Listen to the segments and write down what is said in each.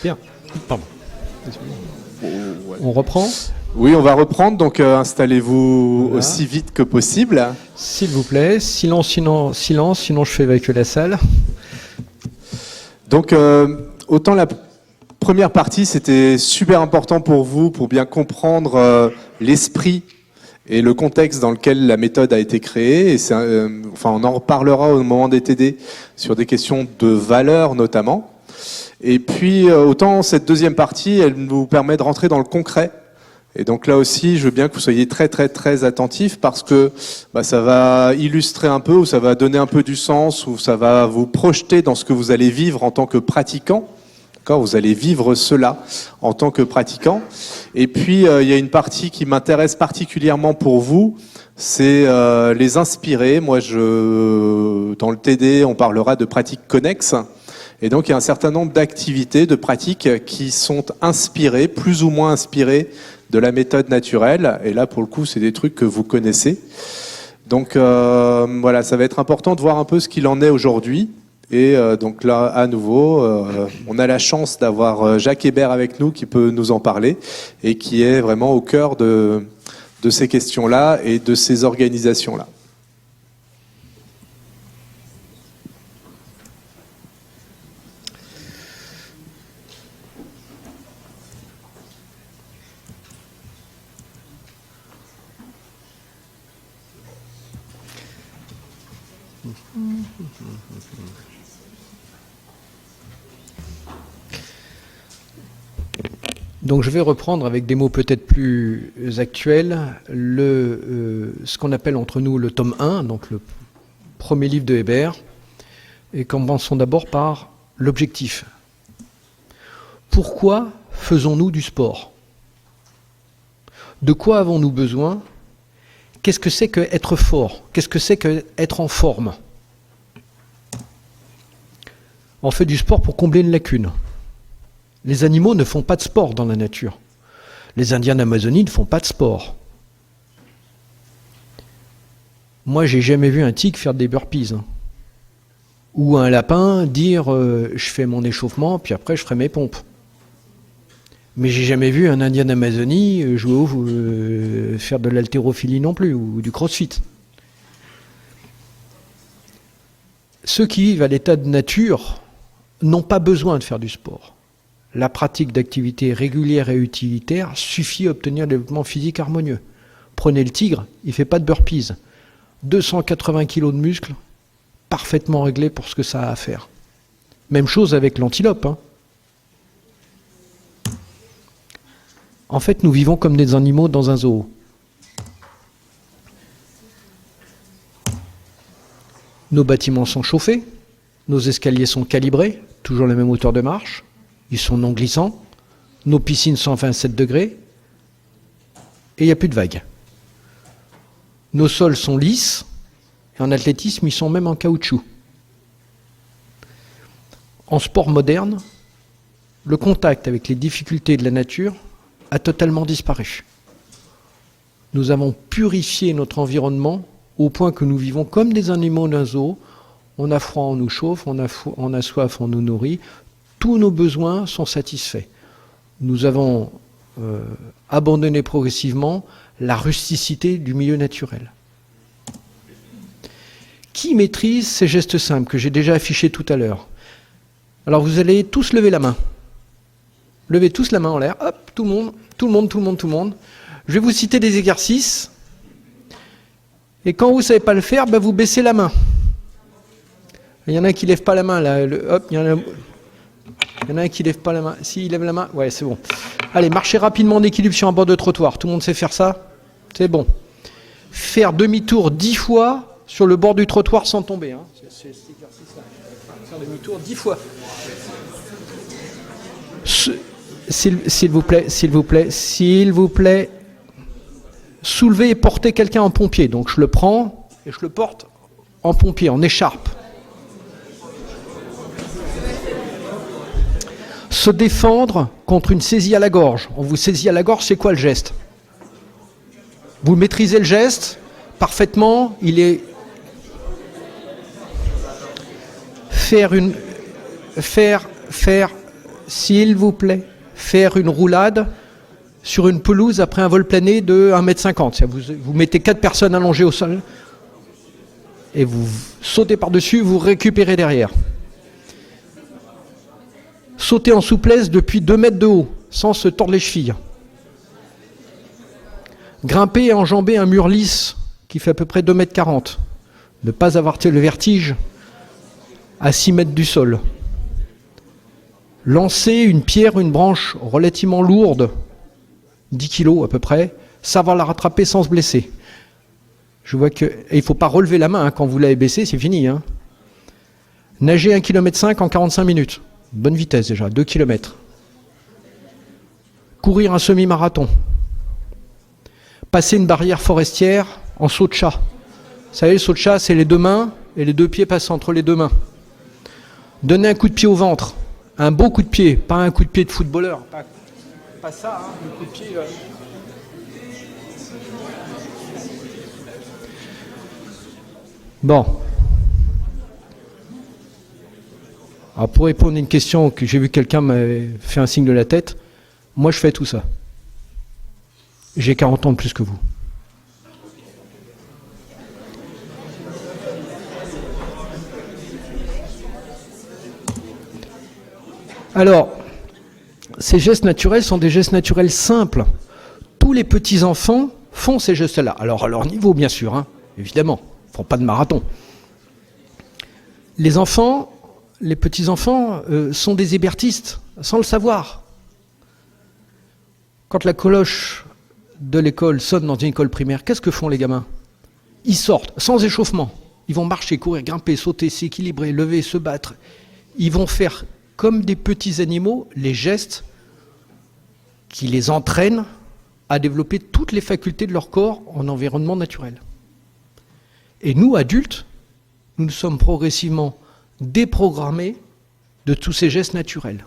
Bien. Pardon. On reprend ? Oui, on va reprendre, donc installez-vous Voilà. aussi vite que possible. S'il vous plaît, silence, sinon je fais évacuer la salle. Donc, autant la première partie, c'était super important pour vous, pour bien comprendre l'esprit et le contexte dans lequel la méthode a été créée. Et on en reparlera au moment des TD sur des questions de valeur notamment. Et puis, autant cette deuxième partie, elle nous permet de rentrer dans le concret. Et donc là aussi, je veux bien que vous soyez très très très attentifs parce que ça va illustrer un peu, ou ça va donner un peu du sens, ou ça va vous projeter dans ce que vous allez vivre en tant que pratiquant. D'accord ? Vous allez vivre cela en tant que pratiquant. Et puis, il y a une partie qui m'intéresse particulièrement pour vous, c'est les inspirer. Moi, dans le TD, on parlera de pratiques connexes. Et donc, il y a un certain nombre d'activités, de pratiques qui sont inspirées, plus ou moins inspirées de la méthode naturelle. Et là, pour le coup, c'est des trucs que vous connaissez. Donc, voilà, ça va être important de voir un peu ce qu'il en est aujourd'hui. Et donc là, à nouveau, on a la chance d'avoir Jacques Hébert avec nous qui peut nous en parler et qui est vraiment au cœur de ces questions-là et de ces organisations-là. Donc je vais reprendre avec des mots peut-être plus actuels ce qu'on appelle entre nous le tome 1, donc le premier livre de Hébert, et commençons d'abord par l'objectif. Pourquoi faisons-nous du sport ? De quoi avons-nous besoin ? Qu'est-ce que c'est qu'être fort ? Qu'est-ce que c'est qu'être en forme ? On fait du sport pour combler une lacune. Les animaux ne font pas de sport dans la nature. Les Indiens d'Amazonie ne font pas de sport. Moi, j'ai jamais vu un tigre faire des burpees. Ou un lapin dire je fais mon échauffement, puis après je ferai mes pompes. Mais j'ai jamais vu un Indien d'Amazonie faire de l'haltérophilie non plus, ou du crossfit. Ceux qui vivent à l'état de nature n'ont pas besoin de faire du sport. La pratique d'activités régulières et utilitaires suffit à obtenir un développement physique harmonieux. Prenez le tigre, il ne fait pas de burpees. 280 kg de muscles, parfaitement réglés pour ce que ça a à faire. Même chose avec l'antilope. En fait, nous vivons comme des animaux dans un zoo. Nos bâtiments sont chauffés, nos escaliers sont calibrés, toujours la même hauteur de marche. Ils sont non glissants, nos piscines sont à 27 degrés, et il n'y a plus de vagues. Nos sols sont lisses, et en athlétisme, ils sont même en caoutchouc. En sport moderne, le contact avec les difficultés de la nature a totalement disparu. Nous avons purifié notre environnement au point que nous vivons comme des animaux d'un zoo. On a froid, on nous chauffe, on a soif, on nous nourrit. Tous nos besoins sont satisfaits. Nous avons abandonné progressivement la rusticité du milieu naturel. Qui maîtrise ces gestes simples que j'ai déjà affichés tout à l'heure ? Alors vous allez tous lever la main. Levez tous la main en l'air. Hop, tout le monde. Je vais vous citer des exercices. Et quand vous ne savez pas le faire, vous baissez la main. Il y en a un qui ne lève pas la main. Là. Il y en a un qui ne lève pas la main. Si, il lève la main. Ouais, c'est bon. Allez, marchez rapidement en équilibre sur un bord de trottoir. Tout le monde sait faire ça ? C'est bon. Faire demi-tour 10 fois sur le bord du trottoir sans tomber. C'est cet exercice-là. Faire demi-tour 10 fois. S'il vous plaît, soulevez et portez quelqu'un en pompier. Donc je le prends et je le porte en pompier, en écharpe. Se défendre contre une saisie à la gorge. On vous saisit à la gorge, c'est quoi le geste ? Vous maîtrisez le geste parfaitement. Il est faire s'il vous plaît, faire une roulade sur une pelouse après un vol plané de 1,50 m. Vous mettez 4 personnes allongées au sol et vous sautez par-dessus, vous récupérez derrière. Sauter en souplesse depuis 2 mètres de haut, sans se tordre les chevilles. Grimper et enjamber un mur lisse qui fait à peu près 2,40 m. Ne pas avoir le vertige à 6 mètres du sol. Lancer une pierre ou une branche relativement lourde, 10 kg à peu près, savoir la rattraper sans se blesser. Je vois que. Et il ne faut pas relever la main, hein, quand vous l'avez baissée, c'est fini. Hein. Nager 1,5 km en 45 minutes. Bonne vitesse déjà, 2 km. Courir un semi-marathon. Passer une barrière forestière en saut de chat. Vous savez, le saut de chat, c'est les 2 mains et les 2 pieds passent entre les 2 mains. Donner un coup de pied au ventre. Un beau coup de pied, pas un coup de pied de footballeur. Pas ça, hein, le coup de pied. Bon. Alors pour répondre à une question que j'ai vu quelqu'un m'avait fait un signe de la tête, moi je fais tout ça. J'ai 40 ans de plus que vous. Alors, ces gestes naturels sont des gestes naturels simples. Tous les petits-enfants font ces gestes-là. Alors à leur niveau, bien sûr, hein, évidemment. Ils ne font pas de marathon. Les enfants, les petits-enfants, sont des hébertistes, sans le savoir. Quand la cloche de l'école sonne dans une école primaire, qu'est-ce que font les gamins? Ils sortent, sans échauffement. Ils vont marcher, courir, grimper, sauter, s'équilibrer, lever, se battre. Ils vont faire, comme des petits animaux, les gestes qui les entraînent à développer toutes les facultés de leur corps en environnement naturel. Et nous, adultes, nous sommes progressivement déprogrammés de tous ces gestes naturels.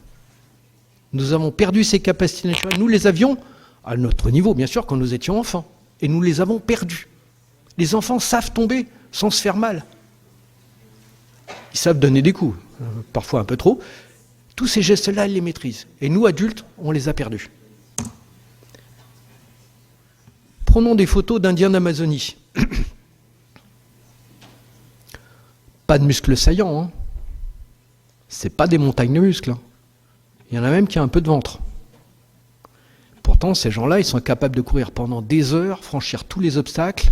Nous avons perdu ces capacités naturelles. Nous les avions à notre niveau, bien sûr, quand nous étions enfants. Et nous les avons perdus. Les enfants savent tomber sans se faire mal. Ils savent donner des coups, parfois un peu trop. Tous ces gestes-là, ils les maîtrisent. Et nous, adultes, on les a perdus. Prenons des photos d'Indiens d'Amazonie. Pas de muscles saillants. Hein. C'est pas des montagnes de muscles. Hein. Il y en a même qui ont un peu de ventre. Pourtant, ces gens-là, ils sont capables de courir pendant des heures, franchir tous les obstacles.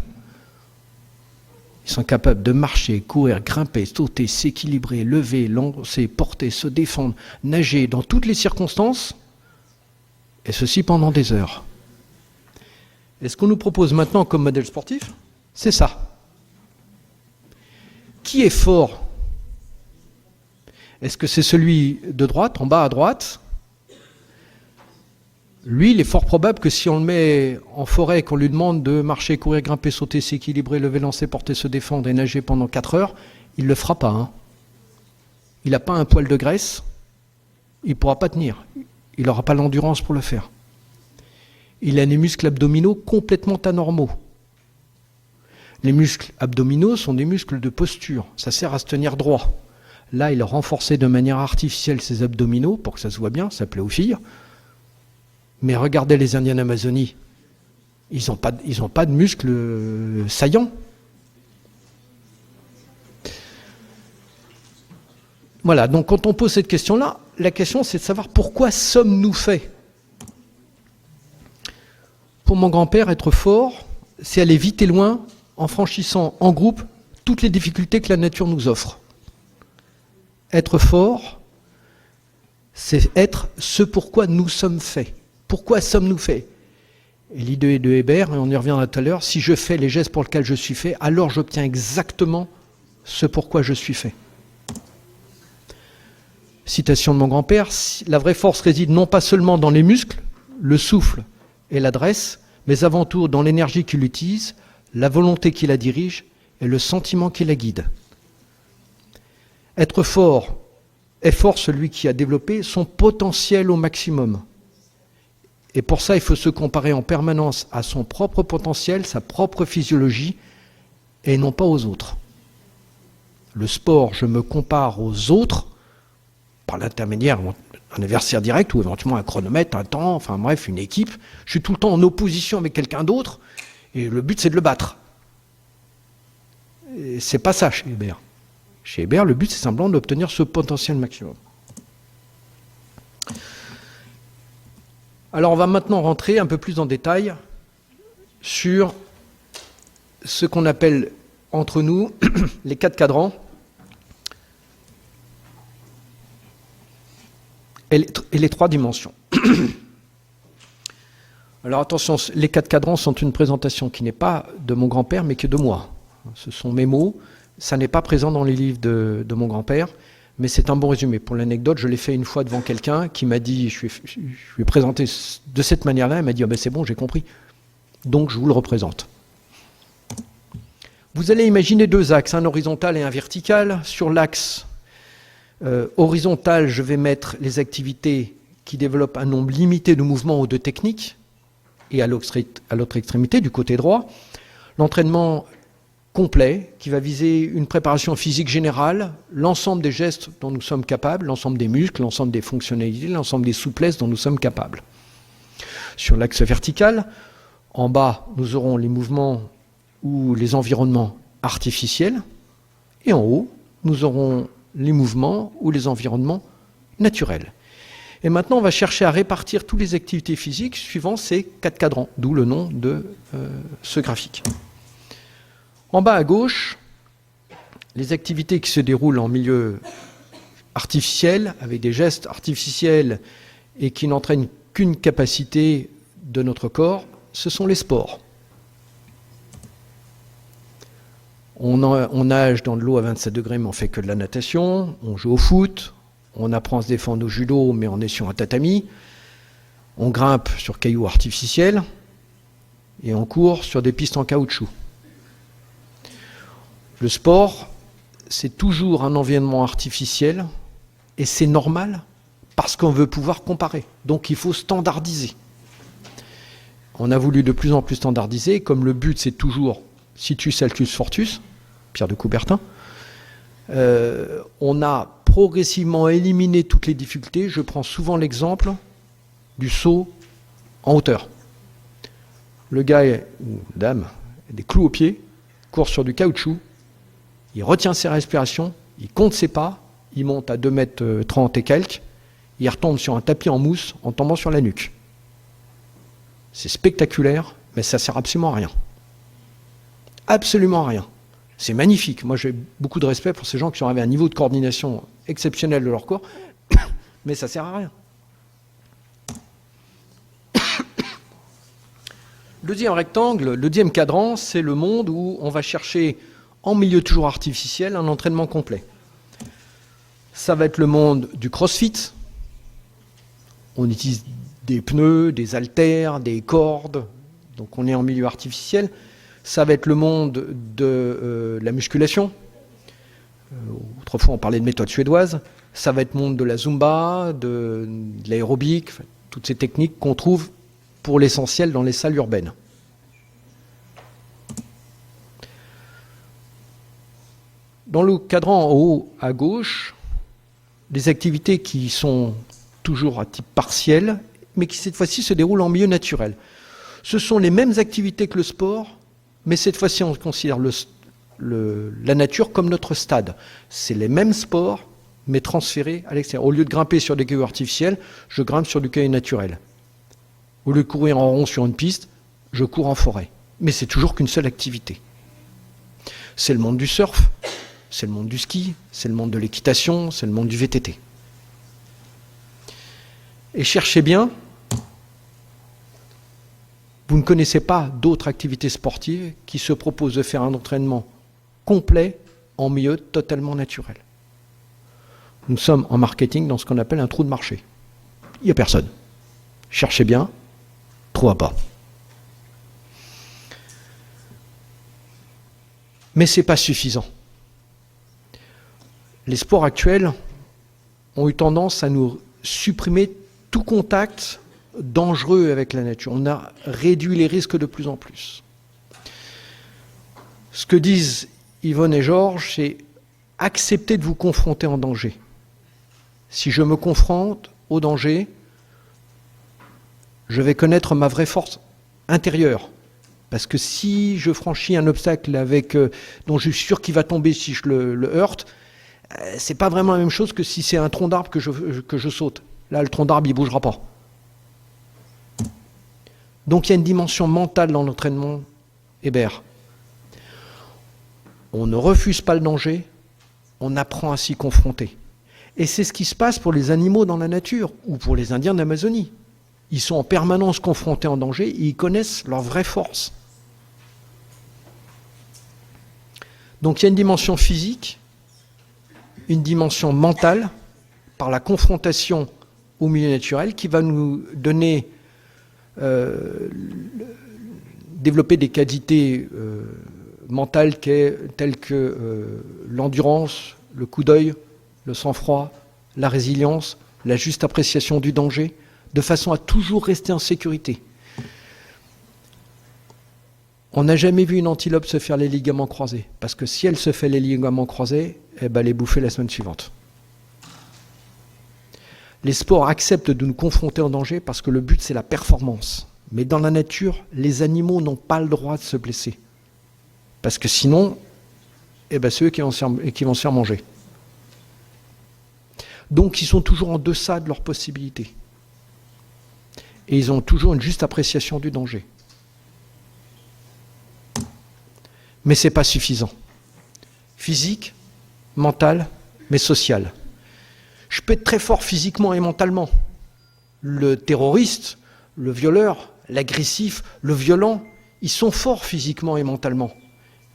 Ils sont capables de marcher, courir, grimper, sauter, s'équilibrer, lever, lancer, porter, se défendre, nager dans toutes les circonstances, et ceci pendant des heures. Et ce qu'on nous propose maintenant comme modèle sportif, c'est ça. Qui est fort? Est-ce que c'est celui de droite, en bas à droite? Lui, il est fort probable que si on le met en forêt et qu'on lui demande de marcher, courir, grimper, sauter, s'équilibrer, lever, lancer, porter, se défendre et nager pendant 4 heures, il ne le fera pas. Hein. Il n'a pas un poil de graisse, il ne pourra pas tenir. Il n'aura pas l'endurance pour le faire. Il a des muscles abdominaux complètement anormaux. Les muscles abdominaux sont des muscles de posture. Ça sert à se tenir droit. Là, il a renforcé de manière artificielle ses abdominaux pour que ça se voit bien, ça plaît aux filles. Mais regardez les Indiens d'Amazonie. Ils n'ont pas de muscles saillants. Voilà, donc quand on pose cette question-là, la question c'est de savoir pourquoi sommes-nous faits? Pour mon grand-père, être fort, c'est aller vite et loin en franchissant en groupe toutes les difficultés que la nature nous offre. Être fort, c'est être ce pourquoi nous sommes faits. Pourquoi sommes-nous faits? Et l'idée de Hébert, et on y reviendra tout à l'heure, si je fais les gestes pour lesquels je suis fait, alors j'obtiens exactement ce pourquoi je suis fait. Citation de mon grand-père, la vraie force réside non pas seulement dans les muscles, le souffle et l'adresse, mais avant tout dans l'énergie qu'il utilise, la volonté qui la dirige et le sentiment qui la guide. Être fort est fort celui qui a développé son potentiel au maximum. Et pour ça, il faut se comparer en permanence à son propre potentiel, sa propre physiologie, et non pas aux autres. Le sport, je me compare aux autres par l'intermédiaire d'un adversaire direct ou éventuellement un chronomètre, un temps, enfin bref, une équipe. Je suis tout le temps en opposition avec quelqu'un d'autre et le but c'est de le battre. Et c'est pas ça chez Hébert. Chez Hébert, le but c'est simplement d'obtenir ce potentiel maximum. Alors on va maintenant rentrer un peu plus en détail sur ce qu'on appelle entre nous les 4 cadrans et les 3 dimensions. Alors attention, les 4 cadrans sont une présentation qui n'est pas de mon grand-père mais que de moi. Ce sont mes mots, ça n'est pas présent dans les livres de mon grand-père, mais c'est un bon résumé. Pour l'anecdote, je l'ai fait une fois devant quelqu'un qui m'a dit, je lui ai présenté de cette manière-là, il m'a dit, c'est bon, j'ai compris. Donc je vous le représente. Vous allez imaginer 2 axes, un horizontal et un vertical. Sur l'axe horizontal, je vais mettre les activités qui développent un nombre limité de mouvements ou de techniques, et à l'autre extrémité, du côté droit, l'entraînement complet, qui va viser une préparation physique générale, l'ensemble des gestes dont nous sommes capables, l'ensemble des muscles, l'ensemble des fonctionnalités, l'ensemble des souplesses dont nous sommes capables. Sur l'axe vertical, en bas, nous aurons les mouvements ou les environnements artificiels, et en haut, nous aurons les mouvements ou les environnements naturels. Et maintenant, on va chercher à répartir toutes les activités physiques suivant ces 4 cadrans, d'où le nom de ce graphique. En bas à gauche, les activités qui se déroulent en milieu artificiel, avec des gestes artificiels et qui n'entraînent qu'une capacité de notre corps, ce sont les sports. On nage dans de l'eau à 27 degrés, mais on ne fait que de la natation. On joue au foot. On apprend à se défendre au judo, mais on est sur un tatami. On grimpe sur cailloux artificiels. Et on court sur des pistes en caoutchouc. Le sport, c'est toujours un environnement artificiel. Et c'est normal, parce qu'on veut pouvoir comparer. Donc il faut standardiser. On a voulu de plus en plus standardiser. Comme le but, c'est toujours situs altus fortus, Pierre de Coubertin, on a progressivement éliminé toutes les difficultés. Je prends souvent l'exemple du saut en hauteur. Le gars ou dame a des clous aux pieds, court sur du caoutchouc, il retient ses respirations, il compte ses pas, il monte à 2,30 m et quelques, il retombe sur un tapis en mousse en tombant sur la nuque. C'est spectaculaire, mais ça ne sert absolument à rien. Absolument rien. C'est magnifique. Moi, j'ai beaucoup de respect pour ces gens qui ont arrivé à un niveau de coordination exceptionnel de leur corps, mais ça ne sert à rien. Le deuxième rectangle, le deuxième cadran, c'est le monde où on va chercher, en milieu toujours artificiel, un entraînement complet. Ça va être le monde du crossfit. On utilise des pneus, des haltères, des cordes, donc on est en milieu artificiel. Ça va être le monde de la musculation. Autrefois, on parlait de méthode suédoise. Ça va être le monde de la zumba, de l'aérobic, toutes ces techniques qu'on trouve pour l'essentiel dans les salles urbaines. Dans le cadran en haut à gauche, des activités qui sont toujours à type partiel, mais qui cette fois-ci se déroulent en milieu naturel. Ce sont les mêmes activités que le sport, mais cette fois-ci, on considère la nature comme notre stade. C'est les mêmes sports, mais transférés à l'extérieur. Au lieu de grimper sur des cailloux artificiels, je grimpe sur du caillou naturel. Au lieu de courir en rond sur une piste, je cours en forêt. Mais c'est toujours qu'une seule activité. C'est le monde du surf, c'est le monde du ski, c'est le monde de l'équitation, c'est le monde du VTT. Et cherchez bien, vous ne connaissez pas d'autres activités sportives qui se proposent de faire un entraînement complet en milieu totalement naturel. Nous sommes en marketing dans ce qu'on appelle un trou de marché. Il n'y a personne. Cherchez bien, trouvez pas. Mais ce n'est pas suffisant. Les sports actuels ont eu tendance à nous supprimer tout contact dangereux avec la nature. On a réduit les risques de plus en plus. Ce que disent Yvonne et Georges, c'est accepter de vous confronter en danger. Si je me confronte au danger, je vais connaître ma vraie force intérieure. Parce que si je franchis un obstacle dont je suis sûr qu'il va tomber si je le heurte, c'est pas vraiment la même chose que si c'est un tronc d'arbre que je saute. Là, le tronc d'arbre, il bougera pas. Donc il y a une dimension mentale dans l'entraînement Hébert. On ne refuse pas le danger, on apprend à s'y confronter. Et c'est ce qui se passe pour les animaux dans la nature, ou pour les Indiens d'Amazonie. Ils sont en permanence confrontés en danger, et ils connaissent leur vraie force. Donc il y a une dimension physique, une dimension mentale, par la confrontation au milieu naturel, qui va nous donner, développer des qualités mentales telles que l'endurance, le coup d'œil, le sang-froid, la résilience, la juste appréciation du danger, de façon à toujours rester en sécurité. On n'a jamais vu une antilope se faire les ligaments croisés, parce que si elle se fait les ligaments croisés, elle est bouffée la semaine suivante. Les sports acceptent de nous confronter en danger parce que le but c'est la performance. Mais dans la nature, les animaux n'ont pas le droit de se blesser. Parce que sinon, c'est eux qui vont se faire manger. Donc ils sont toujours en deçà de leurs possibilités. Et ils ont toujours une juste appréciation du danger. Mais ce n'est pas suffisant. Physique, mental, mais social. Je peux être très fort physiquement et mentalement. Le terroriste, le violeur, l'agressif, le violent, ils sont forts physiquement et mentalement.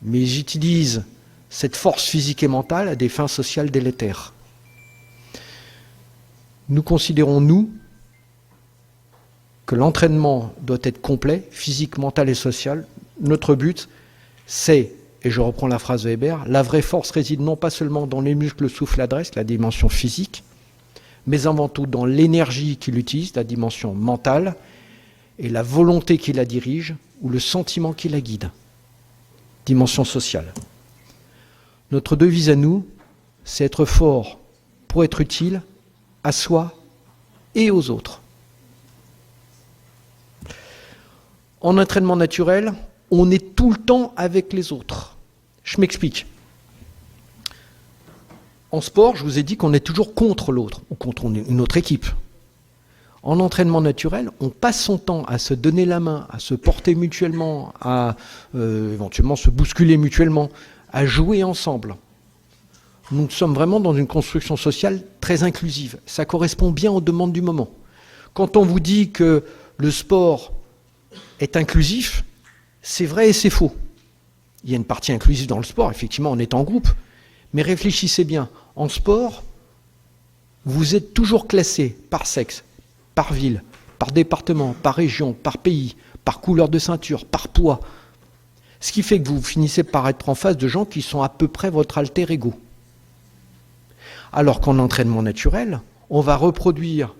Mais ils utilisent cette force physique et mentale à des fins sociales délétères. Nous considérons, nous, que l'entraînement doit être complet, physique, mental et social. Notre but, c'est, et je reprends la phrase de Hébert, la vraie force réside non pas seulement dans les muscles, le souffle, l'adresse, la dimension physique, mais avant tout dans l'énergie qu'il utilise, la dimension mentale, et la volonté qui la dirige, ou le sentiment qui la guide. Dimension sociale. Notre devise à nous, c'est être fort pour être utile à soi et aux autres. En entraînement naturel, on est tout le temps avec les autres. Je m'explique. En sport, je vous ai dit qu'on est toujours contre l'autre, ou contre une autre équipe. En entraînement naturel, on passe son temps à se donner la main, à se porter mutuellement, à éventuellement se bousculer mutuellement, à jouer ensemble. Nous sommes vraiment dans une construction sociale très inclusive. Ça correspond bien aux demandes du moment. Quand on vous dit que le sport est inclusif, c'est vrai et c'est faux. Il y a une partie inclusive dans le sport, effectivement, on est en groupe. Mais réfléchissez bien, en sport, vous êtes toujours classé par sexe, par ville, par département, par région, par pays, par couleur de ceinture, par poids. Ce qui fait que vous finissez par être en face de gens qui sont à peu près votre alter ego. Alors qu'en entraînement naturel, on va reproduire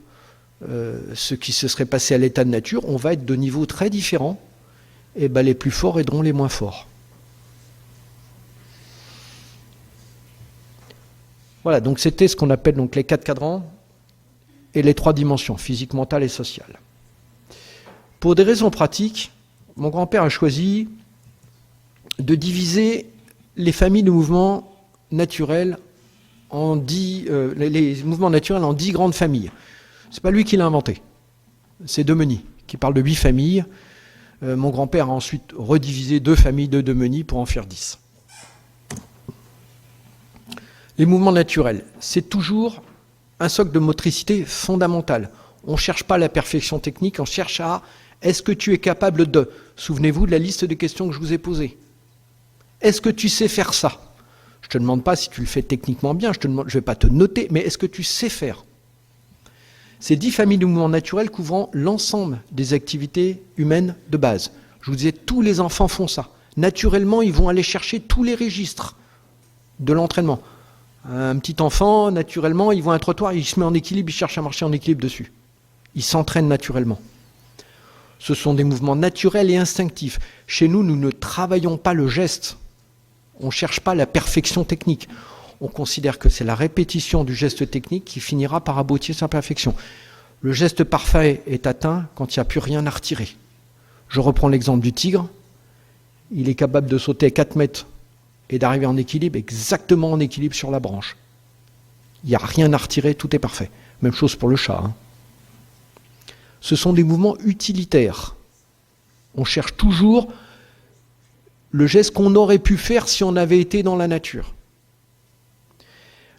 ce qui se serait passé à l'état de nature, on va être de niveaux très différents, et les plus forts aideront les moins forts. Voilà, donc c'était ce qu'on appelle donc les 4 cadrans et les 3 dimensions, physique, mentale et sociale. Pour des raisons pratiques, mon grand-père a choisi de diviser les familles de mouvements naturels en 10, les mouvements naturels en 10 grandes familles. C'est pas lui qui l'a inventé, c'est Demenny qui parle de 8 familles. Mon grand-père a ensuite redivisé 2 familles de Demenny pour en faire 10. Les mouvements naturels, c'est toujours un socle de motricité fondamental. On ne cherche pas la perfection technique, on cherche à est-ce que tu es capable de. Souvenez-vous de la liste de questions que je vous ai posées. Est-ce que tu sais faire ça? Je ne te demande pas si tu le fais techniquement bien, je ne vais pas te noter, mais est-ce que tu sais faire? Ces 10 familles de mouvements naturels couvrant l'ensemble des activités humaines de base. Je vous disais, tous les enfants font ça. Naturellement, ils vont aller chercher tous les registres de l'entraînement. Un petit enfant, naturellement, il voit un trottoir, il se met en équilibre, il cherche à marcher en équilibre dessus. Il s'entraîne naturellement. Ce sont des mouvements naturels et instinctifs. Chez nous, nous ne travaillons pas le geste. On ne cherche pas la perfection technique. on considère que c'est la répétition du geste technique qui finira par aboutir à sa perfection. Le geste parfait est atteint quand il n'y a plus rien à retirer. Je reprends l'exemple du tigre. Il est capable de sauter 4 mètres et d'arriver en équilibre, exactement en équilibre sur la branche. Il n'y a rien à retirer, tout est parfait. Même chose pour le chat. Ce sont des mouvements utilitaires. On cherche toujours le geste qu'on aurait pu faire si on avait été dans la nature.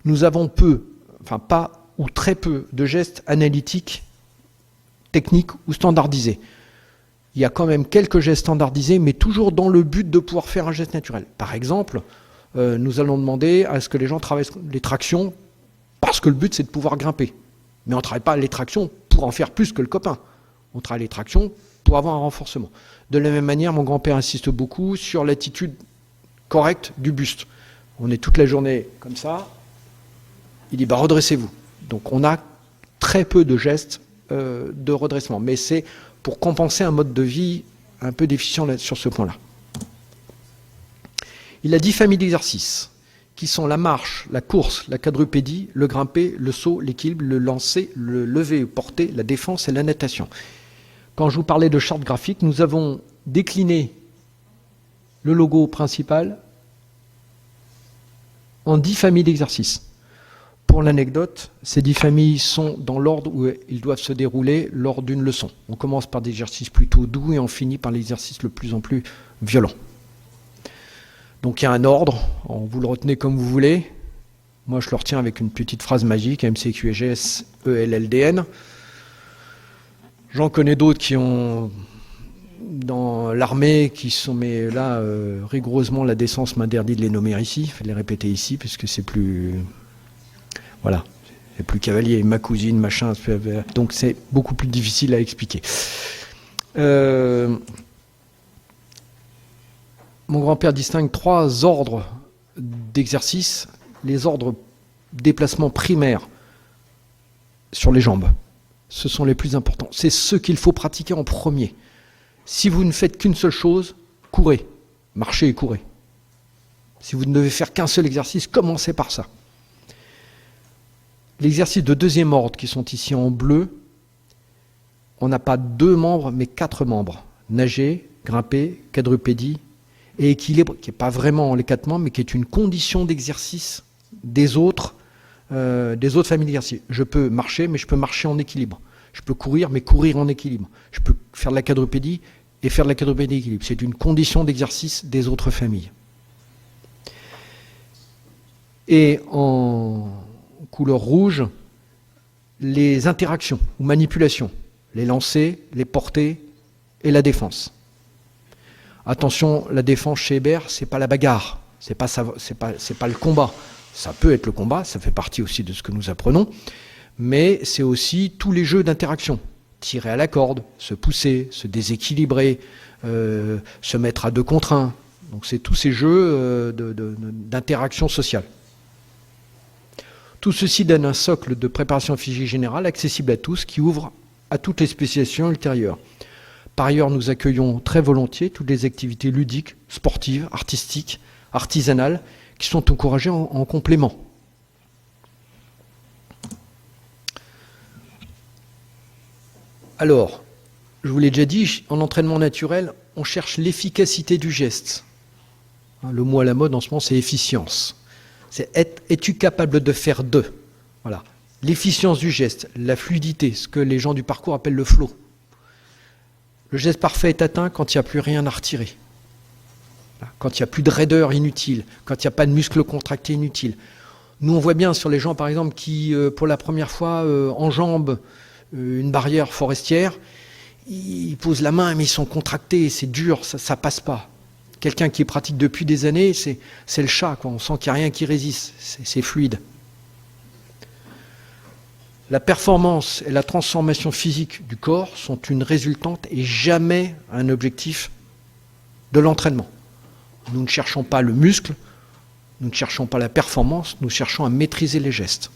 Nous avons pas ou très peu de gestes analytiques, techniques ou standardisés. Il y a quand même quelques gestes standardisés, mais toujours dans le but de pouvoir faire un geste naturel. Par exemple, nous allons demander à ce que les gens travaillent les tractions, parce que le but c'est de pouvoir grimper. Mais on ne travaille pas les tractions pour en faire plus que le copain. On travaille les tractions pour avoir un renforcement. De la même manière, mon grand-père insiste beaucoup sur l'attitude correcte du buste. On est toute la journée comme ça. Il dit redressez-vous. Donc on a très peu de gestes de redressement. Mais c'est pour compenser un mode de vie un peu déficient sur ce point-là. Il a 10 familles d'exercices, qui sont la marche, la course, la quadrupédie, le grimper, le saut, l'équilibre, le lancer, le lever, porter, la défense et la natation. Quand je vous parlais de charte graphique, nous avons décliné le logo principal en 10 familles d'exercices. Pour l'anecdote, ces 10 familles sont dans l'ordre où ils doivent se dérouler lors d'une leçon. On commence par des exercices plutôt doux et on finit par l'exercice le plus en plus violent. Donc il y a un ordre, vous le retenez comme vous voulez. Moi je le retiens avec une petite phrase magique, MCQGS, ELLDN. J'en connais d'autres qui ont dans l'armée qui sont, mais là rigoureusement la décence m'interdit de les nommer ici, il faut les répéter ici puisque c'est plus... Voilà, c'est plus cavalier, ma cousine, machin, donc c'est beaucoup plus difficile à expliquer. Mon grand-père distingue 3 ordres d'exercices. Les ordres déplacements primaires sur les jambes, ce sont les plus importants. C'est ce qu'il faut pratiquer en premier. Si vous ne faites qu'une seule chose, courez, marchez et courez. Si vous ne devez faire qu'un seul exercice, commencez par ça. L'exercice de deuxième ordre, qui sont ici en bleu, on n'a pas 2 membres, mais 4 membres. Nager, grimper, quadrupédie et équilibre, qui n'est pas vraiment les 4 membres, mais qui est une condition d'exercice des autres familles d'exercices. Je peux marcher, mais je peux marcher en équilibre. Je peux courir, mais courir en équilibre. Je peux faire de la quadrupédie et faire de la quadrupédie équilibre. C'est une condition d'exercice des autres familles. Et en couleur rouge, les interactions ou manipulations, les lancers, les portées et la défense. Attention, la défense chez Hébert, c'est pas la bagarre, c'est pas le combat. Ça peut être le combat, ça fait partie aussi de ce que nous apprenons, mais c'est aussi tous les jeux d'interaction. Tirer à la corde, se pousser, se déséquilibrer, se mettre à 2 contre 1. Donc c'est tous ces jeux d'interaction sociale. Tout ceci donne un socle de préparation physique générale accessible à tous qui ouvre à toutes les spécialisations ultérieures. Par ailleurs, nous accueillons très volontiers toutes les activités ludiques, sportives, artistiques, artisanales qui sont encouragées en complément. Alors, je vous l'ai déjà dit, en entraînement naturel, on cherche l'efficacité du geste. Le mot à la mode en ce moment, c'est efficience. Es-tu capable de faire deux? Voilà. L'efficience du geste, la fluidité, ce que les gens du parcours appellent le flow. Le geste parfait est atteint quand il n'y a plus rien à retirer. Quand il n'y a plus de raideur inutile, quand il n'y a pas de muscles contractés inutiles. Nous, on voit bien sur les gens, par exemple, qui, pour la première fois, enjambent une barrière forestière, ils posent la main, mais ils sont contractés, c'est dur, ça passe pas. Quelqu'un qui pratique depuis des années, c'est le chat, quoi. On sent qu'il n'y a rien qui résiste, c'est fluide. La performance et la transformation physique du corps sont une résultante et jamais un objectif de l'entraînement. Nous ne cherchons pas le muscle, nous ne cherchons pas la performance, nous cherchons à maîtriser les gestes.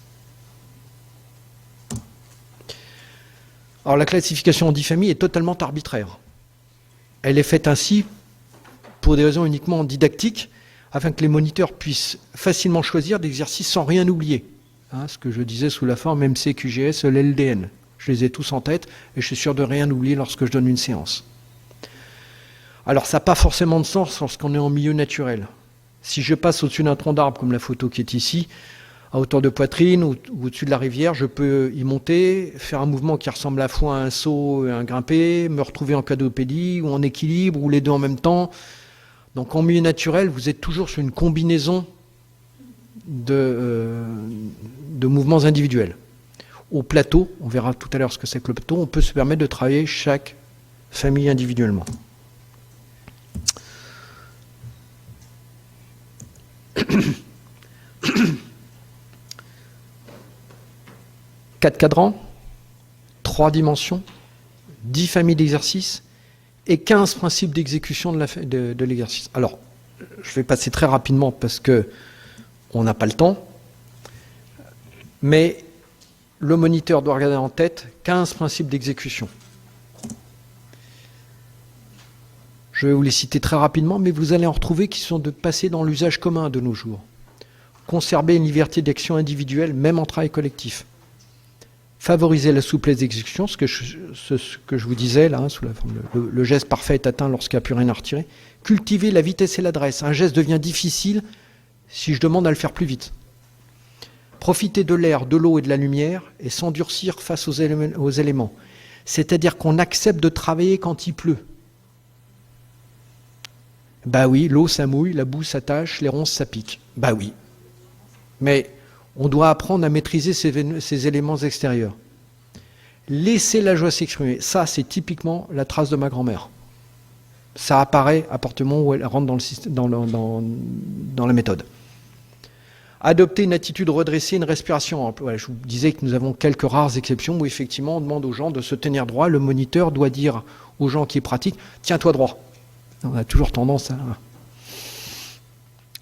Alors la classification en 10 familles est totalement arbitraire. Elle est faite ainsi pour des raisons uniquement didactiques, afin que les moniteurs puissent facilement choisir d'exercices sans rien oublier. Ce que je disais sous la forme MC, QGS, l'LDN. Je les ai tous en tête et je suis sûr de rien oublier lorsque je donne une séance. Alors ça n'a pas forcément de sens lorsqu'on est en milieu naturel. Si je passe au-dessus d'un tronc d'arbre, comme la photo qui est ici, à hauteur de poitrine ou au-dessus de la rivière, je peux y monter, faire un mouvement qui ressemble à la fois à un saut et un grimper, me retrouver en quadrupédie ou en équilibre ou les deux en même temps. Donc en milieu naturel, vous êtes toujours sur une combinaison de mouvements individuels. Au plateau, on verra tout à l'heure ce que c'est que le plateau, on peut se permettre de travailler chaque famille individuellement. Quatre cadrans, 3 dimensions, 10 familles d'exercices et 15 principes d'exécution de l'exercice. Alors, je vais passer très rapidement parce que on n'a pas le temps, mais le moniteur doit regarder en tête 15 principes d'exécution. Je vais vous les citer très rapidement, mais vous allez en retrouver qui sont de passer dans l'usage commun de nos jours. Conserver une liberté d'action individuelle, même en travail collectif. Favoriser la souplesse d'exécution, ce que je vous disais là, sous la forme le geste parfait est atteint lorsqu'il n'y a plus rien à retirer. Cultiver la vitesse et l'adresse. Un geste devient difficile si je demande à le faire plus vite. Profiter de l'air, de l'eau et de la lumière et s'endurcir face aux éléments. C'est-à-dire qu'on accepte de travailler quand il pleut. Bah oui, l'eau ça mouille, la boue ça tâche, les ronces ça pique. Bah oui. Mais on doit apprendre à maîtriser ces éléments extérieurs. Laisser la joie s'exprimer. Ça, c'est typiquement la trace de ma grand-mère. Ça apparaît à partir du moment où elle rentre dans la méthode. Adopter une attitude redressée, une respiration ample. Voilà, je vous disais que nous avons quelques rares exceptions où effectivement on demande aux gens de se tenir droit. Le moniteur doit dire aux gens qui pratiquent « tiens-toi droit ». On a toujours tendance à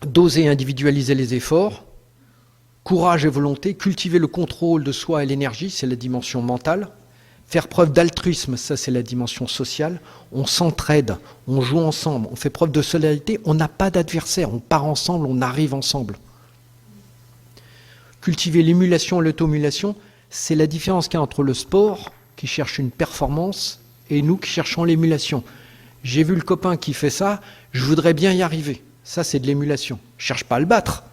doser, individualiser les efforts. Courage et volonté, cultiver le contrôle de soi et l'énergie, c'est la dimension mentale. Faire preuve d'altruisme, ça c'est la dimension sociale. On s'entraide, on joue ensemble, on fait preuve de solidarité, on n'a pas d'adversaire, on part ensemble, on arrive ensemble. Cultiver l'émulation et l'auto-émulation, c'est la différence qu'il y a entre le sport, qui cherche une performance, et nous qui cherchons l'émulation. J'ai vu le copain qui fait ça, je voudrais bien y arriver. Ça c'est de l'émulation. Je ne cherche pas à le battre.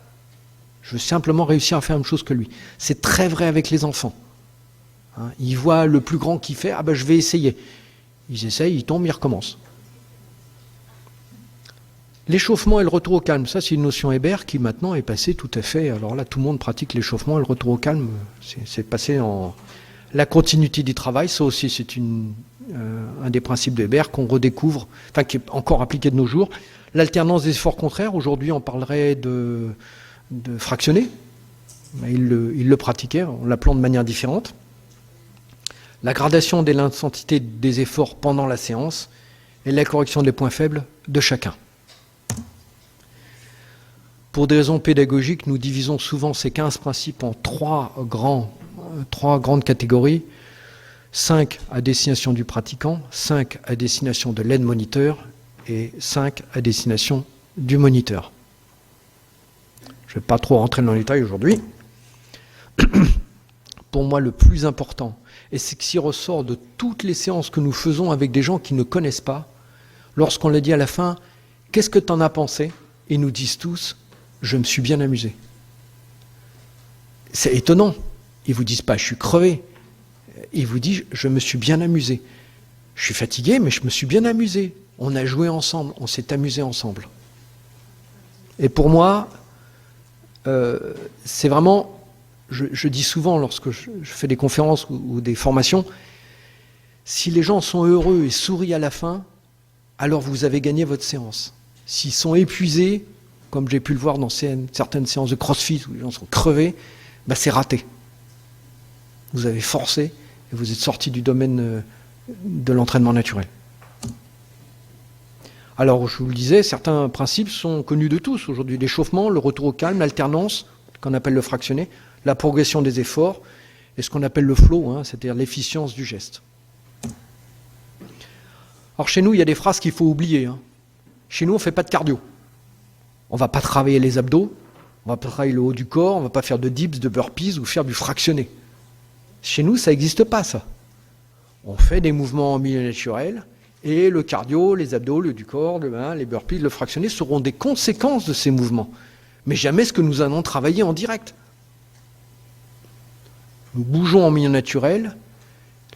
Je veux simplement réussir à faire la même chose que lui. C'est très vrai avec les enfants. Ils voient le plus grand qui fait, je vais essayer. Ils essayent, ils tombent, ils recommencent. L'échauffement et le retour au calme, ça c'est une notion Hébert qui maintenant est passée tout à fait. Alors là, tout le monde pratique l'échauffement et le retour au calme. C'est passé en la continuité du travail. Ça aussi, c'est un des principes de Hébert qu'on redécouvre, qui est encore appliqué de nos jours. L'alternance des efforts contraires. Aujourd'hui, on parlerait de fractionner. Il le pratiquait en l'appelant de manière différente. La gradation de l'intensité des efforts pendant la séance et la correction des points faibles de chacun. Pour des raisons pédagogiques, nous divisons souvent ces 15 principes en trois grandes catégories. 5 à destination du pratiquant, 5 à destination de l'aide-moniteur et 5 à destination du moniteur. Je ne vais pas trop rentrer dans les détails aujourd'hui. Pour moi, le plus important, et c'est ce qui ressort de toutes les séances que nous faisons avec des gens qui ne connaissent pas, lorsqu'on leur dit à la fin, qu'est-ce que tu en as pensé? Ils nous disent tous, je me suis bien amusé. C'est étonnant. Ils ne vous disent pas, je suis crevé. Ils vous disent, je me suis bien amusé. Je suis fatigué, mais je me suis bien amusé. On a joué ensemble, on s'est amusé ensemble. Et pour moi, c'est vraiment, je dis souvent lorsque je fais des conférences ou des formations, si les gens sont heureux et sourient à la fin, alors vous avez gagné votre séance. S'ils sont épuisés, comme j'ai pu le voir dans certaines séances de crossfit où les gens sont crevés, c'est raté. Vous avez forcé et vous êtes sorti du domaine de l'entraînement naturel. Alors, je vous le disais, certains principes sont connus de tous aujourd'hui. L'échauffement, le retour au calme, l'alternance, qu'on appelle le fractionné, la progression des efforts, et ce qu'on appelle le flow, c'est-à-dire l'efficience du geste. Alors, chez nous, il y a des phrases qu'il faut oublier. Chez nous, on ne fait pas de cardio. On ne va pas travailler les abdos, on ne va pas travailler le haut du corps, on ne va pas faire de dips, de burpees ou faire du fractionné. Chez nous, ça n'existe pas, ça. On fait des mouvements en milieu naturel, et le cardio, les abdos, le haut du corps, les burpees, le fractionné seront des conséquences de ces mouvements. Mais jamais ce que nous allons travailler en direct. Nous bougeons en milieu naturel,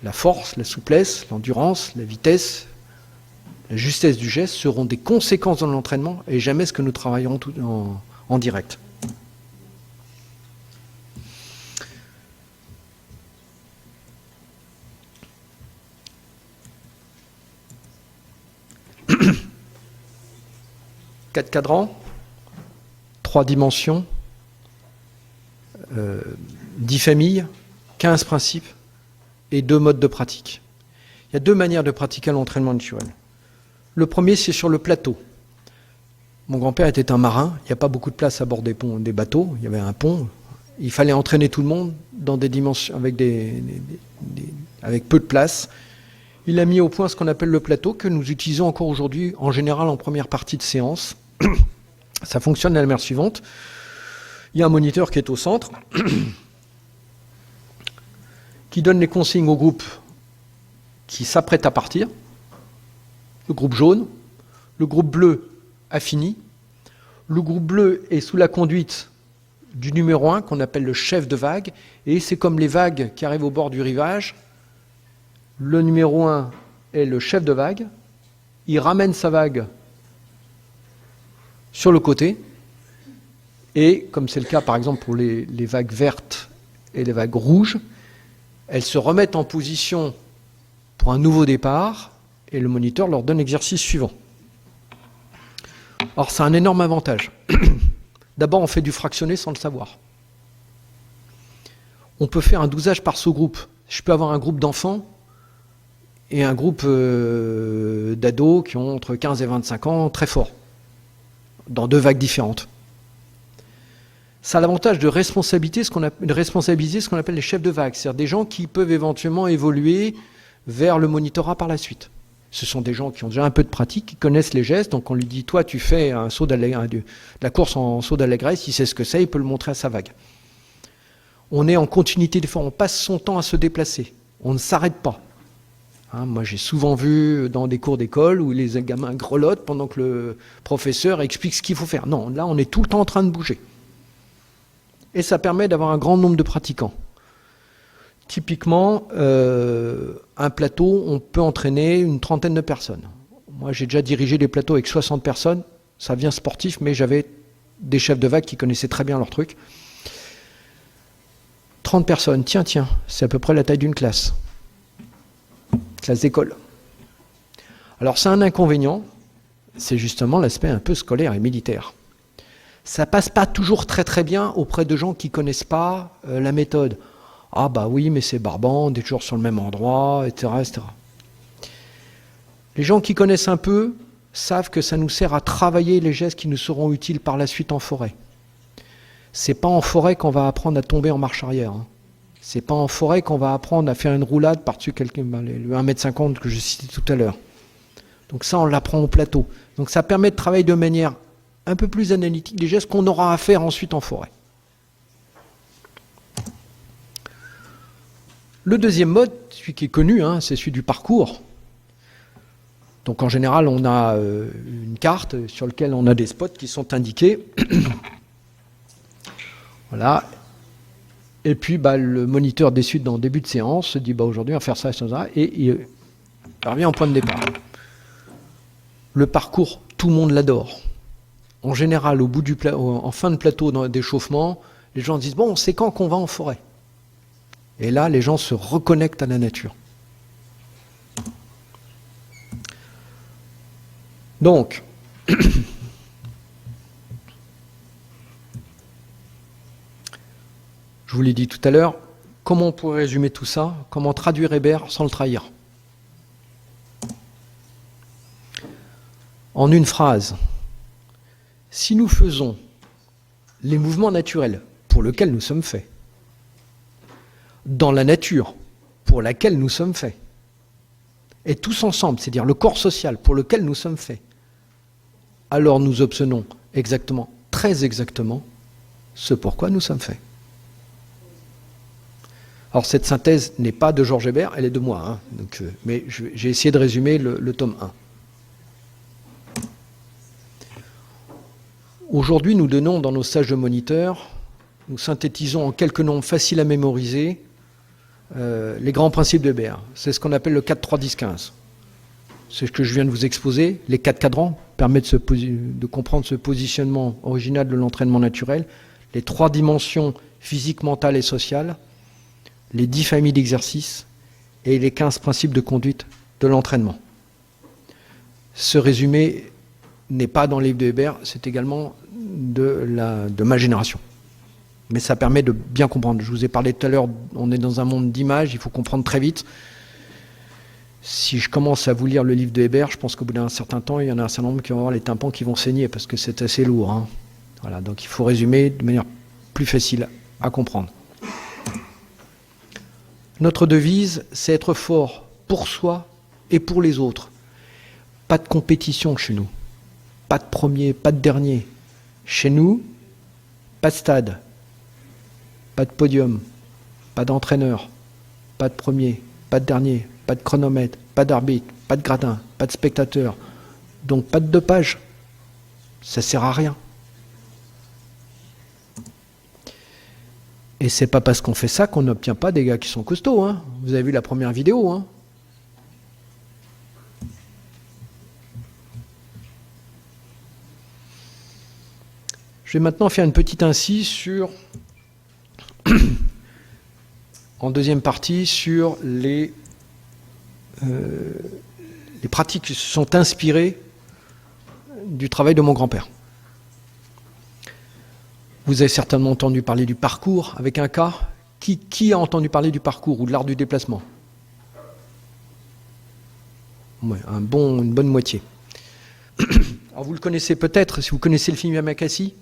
la force, la souplesse, l'endurance, la vitesse, la justesse du geste seront des conséquences dans l'entraînement et jamais ce que nous travaillerons en direct. Quatre cadrans, 3 dimensions, 10 familles, 15 principes et 2 modes de pratique. Il y a 2 manières de pratiquer l'entraînement naturel. Le premier, c'est sur le plateau. Mon grand-père était un marin, il n'y a pas beaucoup de place à bord des bateaux, il y avait un pont. Il fallait entraîner tout le monde dans des dimensions avec peu de place. Il a mis au point ce qu'on appelle le plateau, que nous utilisons encore aujourd'hui, en général en première partie de séance. Ça fonctionne de la manière suivante. Il y a un moniteur qui est au centre, qui donne les consignes au groupe qui s'apprête à partir. Le groupe jaune, le groupe bleu a fini. Le groupe bleu est sous la conduite du numéro 1, qu'on appelle le chef de vague, et c'est comme les vagues qui arrivent au bord du rivage. Le numéro 1 est le chef de vague, il ramène sa vague sur le côté, et comme c'est le cas par exemple pour les vagues vertes et les vagues rouges, elles se remettent en position pour un nouveau départ, et le moniteur leur donne l'exercice suivant. Alors c'est un énorme avantage. D'abord on fait du fractionné sans le savoir. On peut faire un dosage par sous-groupe. Je peux avoir un groupe d'enfants et un groupe d'ados qui ont entre 15 et 25 ans très forts, dans 2 vagues différentes. Ça a l'avantage de responsabiliser ce qu'on appelle les chefs de vague, c'est-à-dire des gens qui peuvent éventuellement évoluer vers le monitorat par la suite. Ce sont des gens qui ont déjà un peu de pratique, qui connaissent les gestes, donc on lui dit, toi tu fais de la course en saut d'allégresse, il sait ce que c'est, il peut le montrer à sa vague. On est en continuité d'effort, on passe son temps à se déplacer, on ne s'arrête pas. Moi j'ai souvent vu dans des cours d'école où les gamins grelottent pendant que le professeur explique ce qu'il faut faire. Non, là on est tout le temps en train de bouger. Et ça permet d'avoir un grand nombre de pratiquants. Typiquement, un plateau, on peut entraîner une trentaine de personnes. Moi, j'ai déjà dirigé des plateaux avec 60 personnes. Ça vient sportif, mais j'avais des chefs de vague qui connaissaient très bien leur truc. 30 personnes, tiens, c'est à peu près la taille d'une classe. Classe d'école. Alors, c'est un inconvénient, c'est justement l'aspect un peu scolaire et militaire. Ça passe pas toujours très très bien auprès de gens qui connaissent pas la méthode. Ah bah oui, mais c'est barbant, on est toujours sur le même endroit, etc., etc. Les gens qui connaissent un peu savent que ça nous sert à travailler les gestes qui nous seront utiles par la suite en forêt. C'est pas en forêt qu'on va apprendre à tomber en marche arrière. C'est pas en forêt qu'on va apprendre à faire une roulade par-dessus le 1,50 m que je citais tout à l'heure. Donc ça, on l'apprend au plateau. Donc ça permet de travailler de manière un peu plus analytique des gestes qu'on aura à faire ensuite en forêt. Le deuxième mode, celui qui est connu, c'est celui du parcours. Donc en général, on a une carte sur laquelle on a des spots qui sont indiqués. Voilà. Et puis le moniteur décide dans le début de séance, se dit aujourd'hui on va faire ça, et il revient en point de départ. Le parcours, tout le monde l'adore. En général, en fin de plateau d'échauffement, les gens disent bon, c'est quand qu'on va en forêt? Et là, les gens se reconnectent à la nature. Donc, je vous l'ai dit tout à l'heure, comment on pourrait résumer tout ça? Comment traduire Hébert sans le trahir? En une phrase, si nous faisons les mouvements naturels pour lesquels nous sommes faits, dans la nature pour laquelle nous sommes faits, et tous ensemble, c'est-à-dire le corps social pour lequel nous sommes faits, alors nous obtenons exactement, très exactement, ce pourquoi nous sommes faits. Alors cette synthèse n'est pas de Georges Hébert, elle est de moi, hein, donc, mais j'ai essayé de résumer le tome 1. Aujourd'hui, nous donnons dans nos stages de moniteurs, nous synthétisons en quelques nombres faciles à mémoriser les grands principes de Hébert. C'est ce qu'on appelle le 4-3-10-15. C'est ce que je viens de vous exposer. Les 4 cadrans permettent de comprendre ce positionnement original de l'entraînement naturel, les 3 dimensions physiques, mentales et sociales, les 10 familles d'exercices et les 15 principes de conduite de l'entraînement. Ce résumé n'est pas dans le livre de Hébert, c'est également de ma génération. Mais ça permet de bien comprendre. Je vous ai parlé tout à l'heure, on est dans un monde d'images, il faut comprendre très vite. Si je commence à vous lire le livre de Hébert, je pense qu'au bout d'un certain temps, il y en a un certain nombre qui vont avoir les tympans qui vont saigner, parce que c'est assez lourd. Hein. Voilà, donc il faut résumer de manière plus facile à comprendre. Notre devise, c'est être fort pour soi et pour les autres. Pas de compétition chez nous. Pas de premier, pas de dernier. Chez nous, pas de stade, pas de podium, pas d'entraîneur, pas de premier, pas de dernier, pas de chronomètre, pas d'arbitre, pas de gradin, pas de spectateur. Donc pas de dopage. Ça sert à rien. Et c'est pas parce qu'on fait ça qu'on n'obtient pas des gars qui sont costauds. Hein. Vous avez vu la première vidéo. Hein. Je vais maintenant faire une petite incise sur, en deuxième partie, sur les pratiques qui se sont inspirées du travail de mon grand-père. Vous avez certainement entendu parler du parcours avec un K. Qui a entendu parler du parcours ou de l'art du déplacement? Ouais, une bonne moitié. Alors vous le connaissez peut-être, si vous connaissez le film Yamakasi.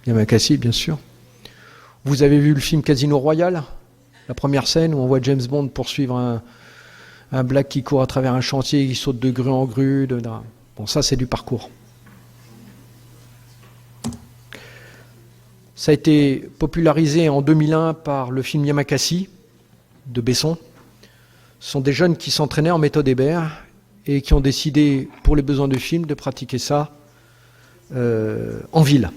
Yamakasi, bien sûr. Vous avez vu le film Casino Royale, la première scène où on voit James Bond poursuivre un black qui court à travers un chantier, qui saute de grue en grue. Bon, ça c'est du parcours. Ça a été popularisé en 2001 par le film Yamakasi de Besson. Ce sont des jeunes qui s'entraînaient en méthode Hébert et qui ont décidé, pour les besoins du film, de pratiquer ça en ville.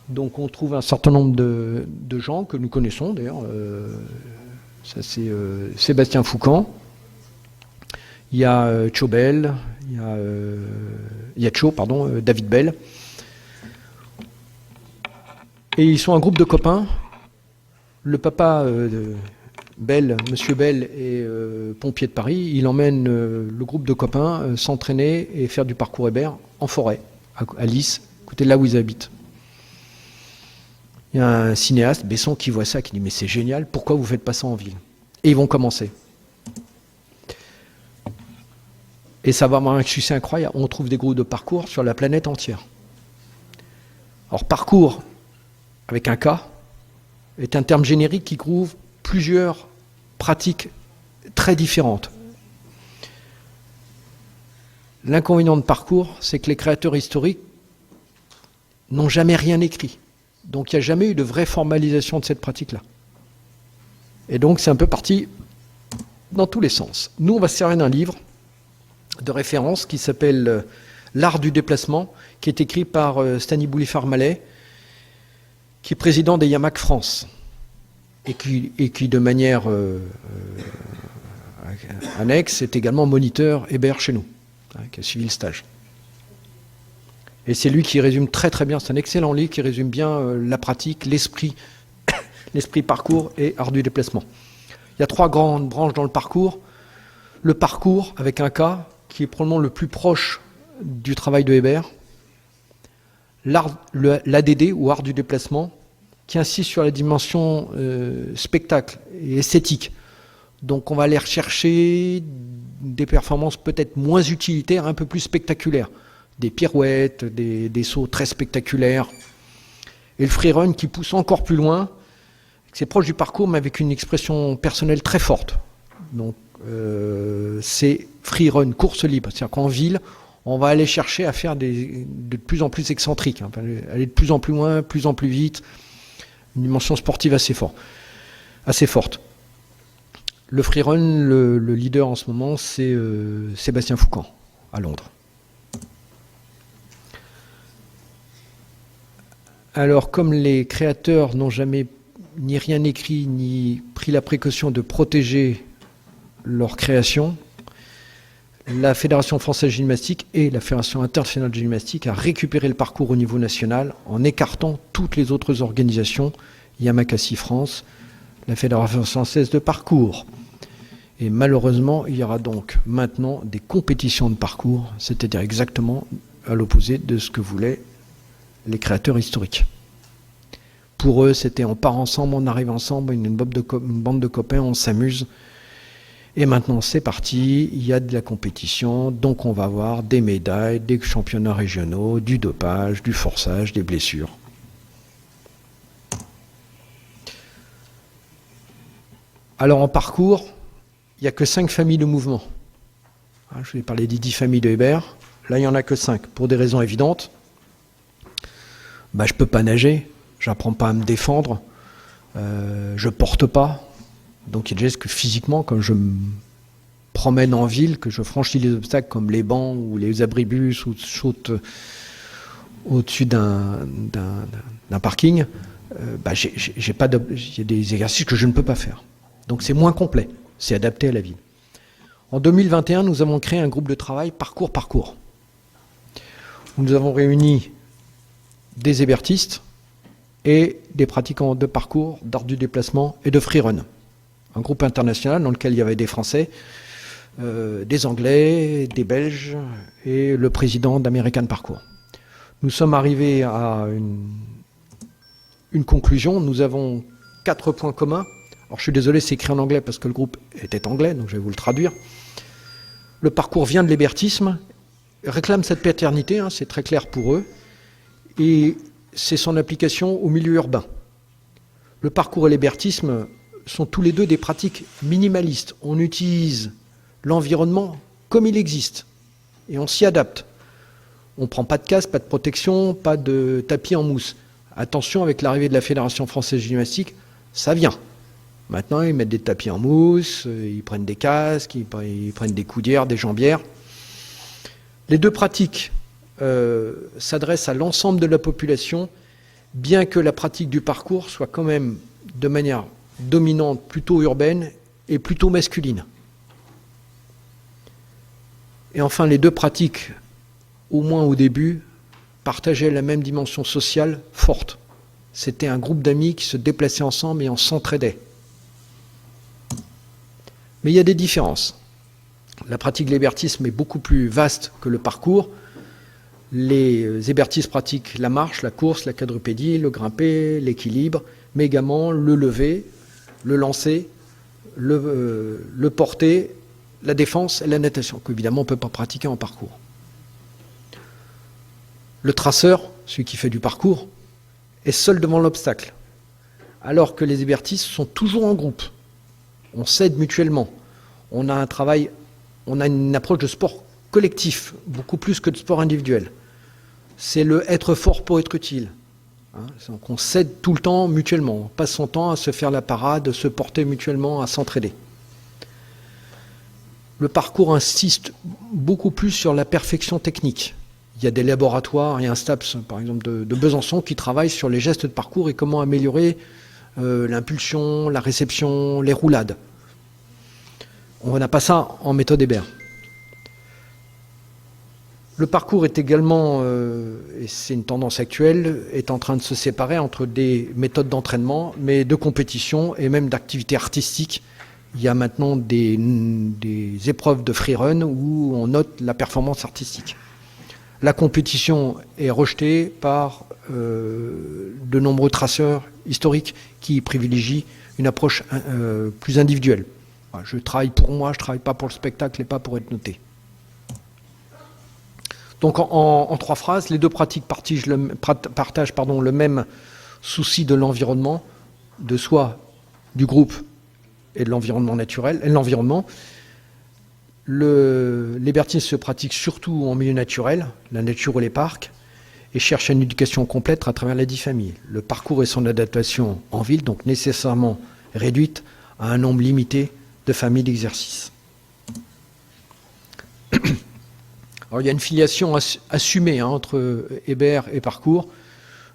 Donc on trouve un certain nombre de gens que nous connaissons d'ailleurs. Ça c'est Sébastien Foucan. Il y a Chobel, il y a David Bell. Et ils sont un groupe de copains. Le papa Bell, Monsieur Bell est pompier de Paris. Il emmène le groupe de copains s'entraîner et faire du parcours Hébert en forêt, à Lys, à côté de là où ils habitent. Il y a un cinéaste, Besson, qui voit ça, qui dit « Mais c'est génial, pourquoi vous ne faites pas ça en ville ?» Et ils vont commencer. Et ça va avoir un succès incroyable. On trouve des groupes de parcours sur la planète entière. Alors parcours, avec un K, est un terme générique qui couvre plusieurs pratiques très différentes. L'inconvénient de parcours, c'est que les créateurs historiques n'ont jamais rien écrit. Donc il n'y a jamais eu de vraie formalisation de cette pratique-là. Et donc c'est un peu parti dans tous les sens. Nous, on va se servir d'un livre de référence qui s'appelle L'art du déplacement, qui est écrit par Stani Boulifard-Mallet, qui est président des Yamac France, et qui de manière annexe, est également moniteur Hébert chez nous, qui a suivi le stage. Et c'est lui qui résume très très bien, c'est un excellent livre qui résume bien la pratique, l'esprit parcours et art du déplacement. Il y a 3 grandes branches dans le parcours. Le parcours, avec un K, qui est probablement le plus proche du travail de Hébert. L'ADD, ou art du déplacement, qui insiste sur la dimension spectacle et esthétique. Donc on va aller rechercher des performances peut-être moins utilitaires, un peu plus spectaculaires. Des pirouettes, des sauts très spectaculaires. Et le freerun qui pousse encore plus loin. C'est proche du parcours, mais avec une expression personnelle très forte. Donc c'est freerun, course libre. C'est-à-dire qu'en ville, on va aller chercher à faire de plus en plus excentriques, hein, aller de plus en plus loin, plus en plus vite, une dimension sportive assez forte. Le freerun, le leader en ce moment, c'est Sébastien Foucan, à Londres. Alors, comme les créateurs n'ont jamais ni rien écrit, ni pris la précaution de protéger leur création, la Fédération française de gymnastique et la Fédération internationale de gymnastique a récupéré le parcours au niveau national en écartant toutes les autres organisations, Yamakasi France, la Fédération française de parcours. Et malheureusement, il y aura donc maintenant des compétitions de parcours, c'est-à-dire exactement à l'opposé de ce que voulaient les créateurs historiques. Pour eux, c'était on part ensemble, on arrive ensemble, une bande de copains, on s'amuse. Et maintenant, c'est parti, il y a de la compétition, donc on va avoir des médailles, des championnats régionaux, du dopage, du forçage, des blessures. Alors en parcours, il n'y a que 5 familles de mouvements. Je vous ai parlé des 10 familles de Hébert. Là, il n'y en a que 5, pour des raisons évidentes. Je ne peux pas nager, j'apprends pas à me défendre, je porte pas. Donc il y a des gestes que physiquement, quand je me promène en ville, que je franchis les obstacles comme les bancs ou les abribus ou je saute au-dessus d'un parking, il y a des exercices que je ne peux pas faire. Donc c'est moins complet, c'est adapté à la ville. En 2021, nous avons créé un groupe de travail parcours. Nous avons réuni des hébertistes et des pratiquants de parcours, d'art du déplacement et de freerun. Un groupe international dans lequel il y avait des Français, des Anglais, des Belges et le président d'American Parkour. Nous sommes arrivés à une conclusion. Nous avons 4 points communs. Alors je suis désolé, c'est écrit en anglais parce que le groupe était anglais, donc je vais vous le traduire. Le parcours vient de l'hébertisme, réclame cette paternité, hein, c'est très clair pour eux, et c'est son application au milieu urbain. Le parcours et l'hébertisme sont tous les deux des pratiques minimalistes. On utilise l'environnement comme il existe et on s'y adapte. On ne prend pas de casque, pas de protection, pas de tapis en mousse. Attention, avec l'arrivée de la Fédération française de gymnastique, ça vient. Maintenant, ils mettent des tapis en mousse, ils prennent des casques, ils prennent des coudières, des jambières. Les deux pratiques s'adressent à l'ensemble de la population, bien que la pratique du parcours soit quand même de manière dominante, plutôt urbaine et plutôt masculine. Et enfin, les deux pratiques, au moins au début, partageaient la même dimension sociale forte. C'était un groupe d'amis qui se déplaçaient ensemble et on s'entraidait. Mais il y a des différences. La pratique de l'hébertisme est beaucoup plus vaste que le parcours. Les hébertistes pratiquent la marche, la course, la quadrupédie, le grimper, l'équilibre, mais également le lever, le lancer, le porter, la défense et la natation, qu'évidemment on ne peut pas pratiquer en parcours. Le traceur, celui qui fait du parcours, est seul devant l'obstacle, alors que les hébertistes sont toujours en groupe. On s'aide mutuellement. On a un travail, on a une approche de sport collectif, beaucoup plus que de sport individuel. C'est le être fort pour être utile. Donc on s'aide tout le temps mutuellement. On passe son temps à se faire la parade, à se porter mutuellement, à s'entraider. Le parcours insiste beaucoup plus sur la perfection technique. Il y a des laboratoires, il y a un STAPS, par exemple, de Besançon, qui travaille sur les gestes de parcours et comment améliorer l'impulsion, la réception, les roulades. On n'a pas ça en méthode Hébert. Le parcours est également, et c'est une tendance actuelle, est en train de se séparer entre des méthodes d'entraînement, mais de compétition et même d'activités artistiques. Il y a maintenant des épreuves de freerun où on note la performance artistique. La compétition est rejetée par de nombreux traceurs historiques qui privilégient une approche plus individuelle. Je travaille pour moi, je ne travaille pas pour le spectacle et pas pour être noté. Donc en 3 phrases, les deux pratiques partagent le même souci de l'environnement, de soi, du groupe et de l'environnement naturel, et l'environnement. L'hébertisme se pratique surtout en milieu naturel, la nature ou les parcs, et cherche une éducation complète à travers la 10 familles. Le parcours et son adaptation en ville, donc nécessairement réduite à un nombre limité de familles d'exercice. Alors, il y a une filiation assumée entre Hébert et parcours.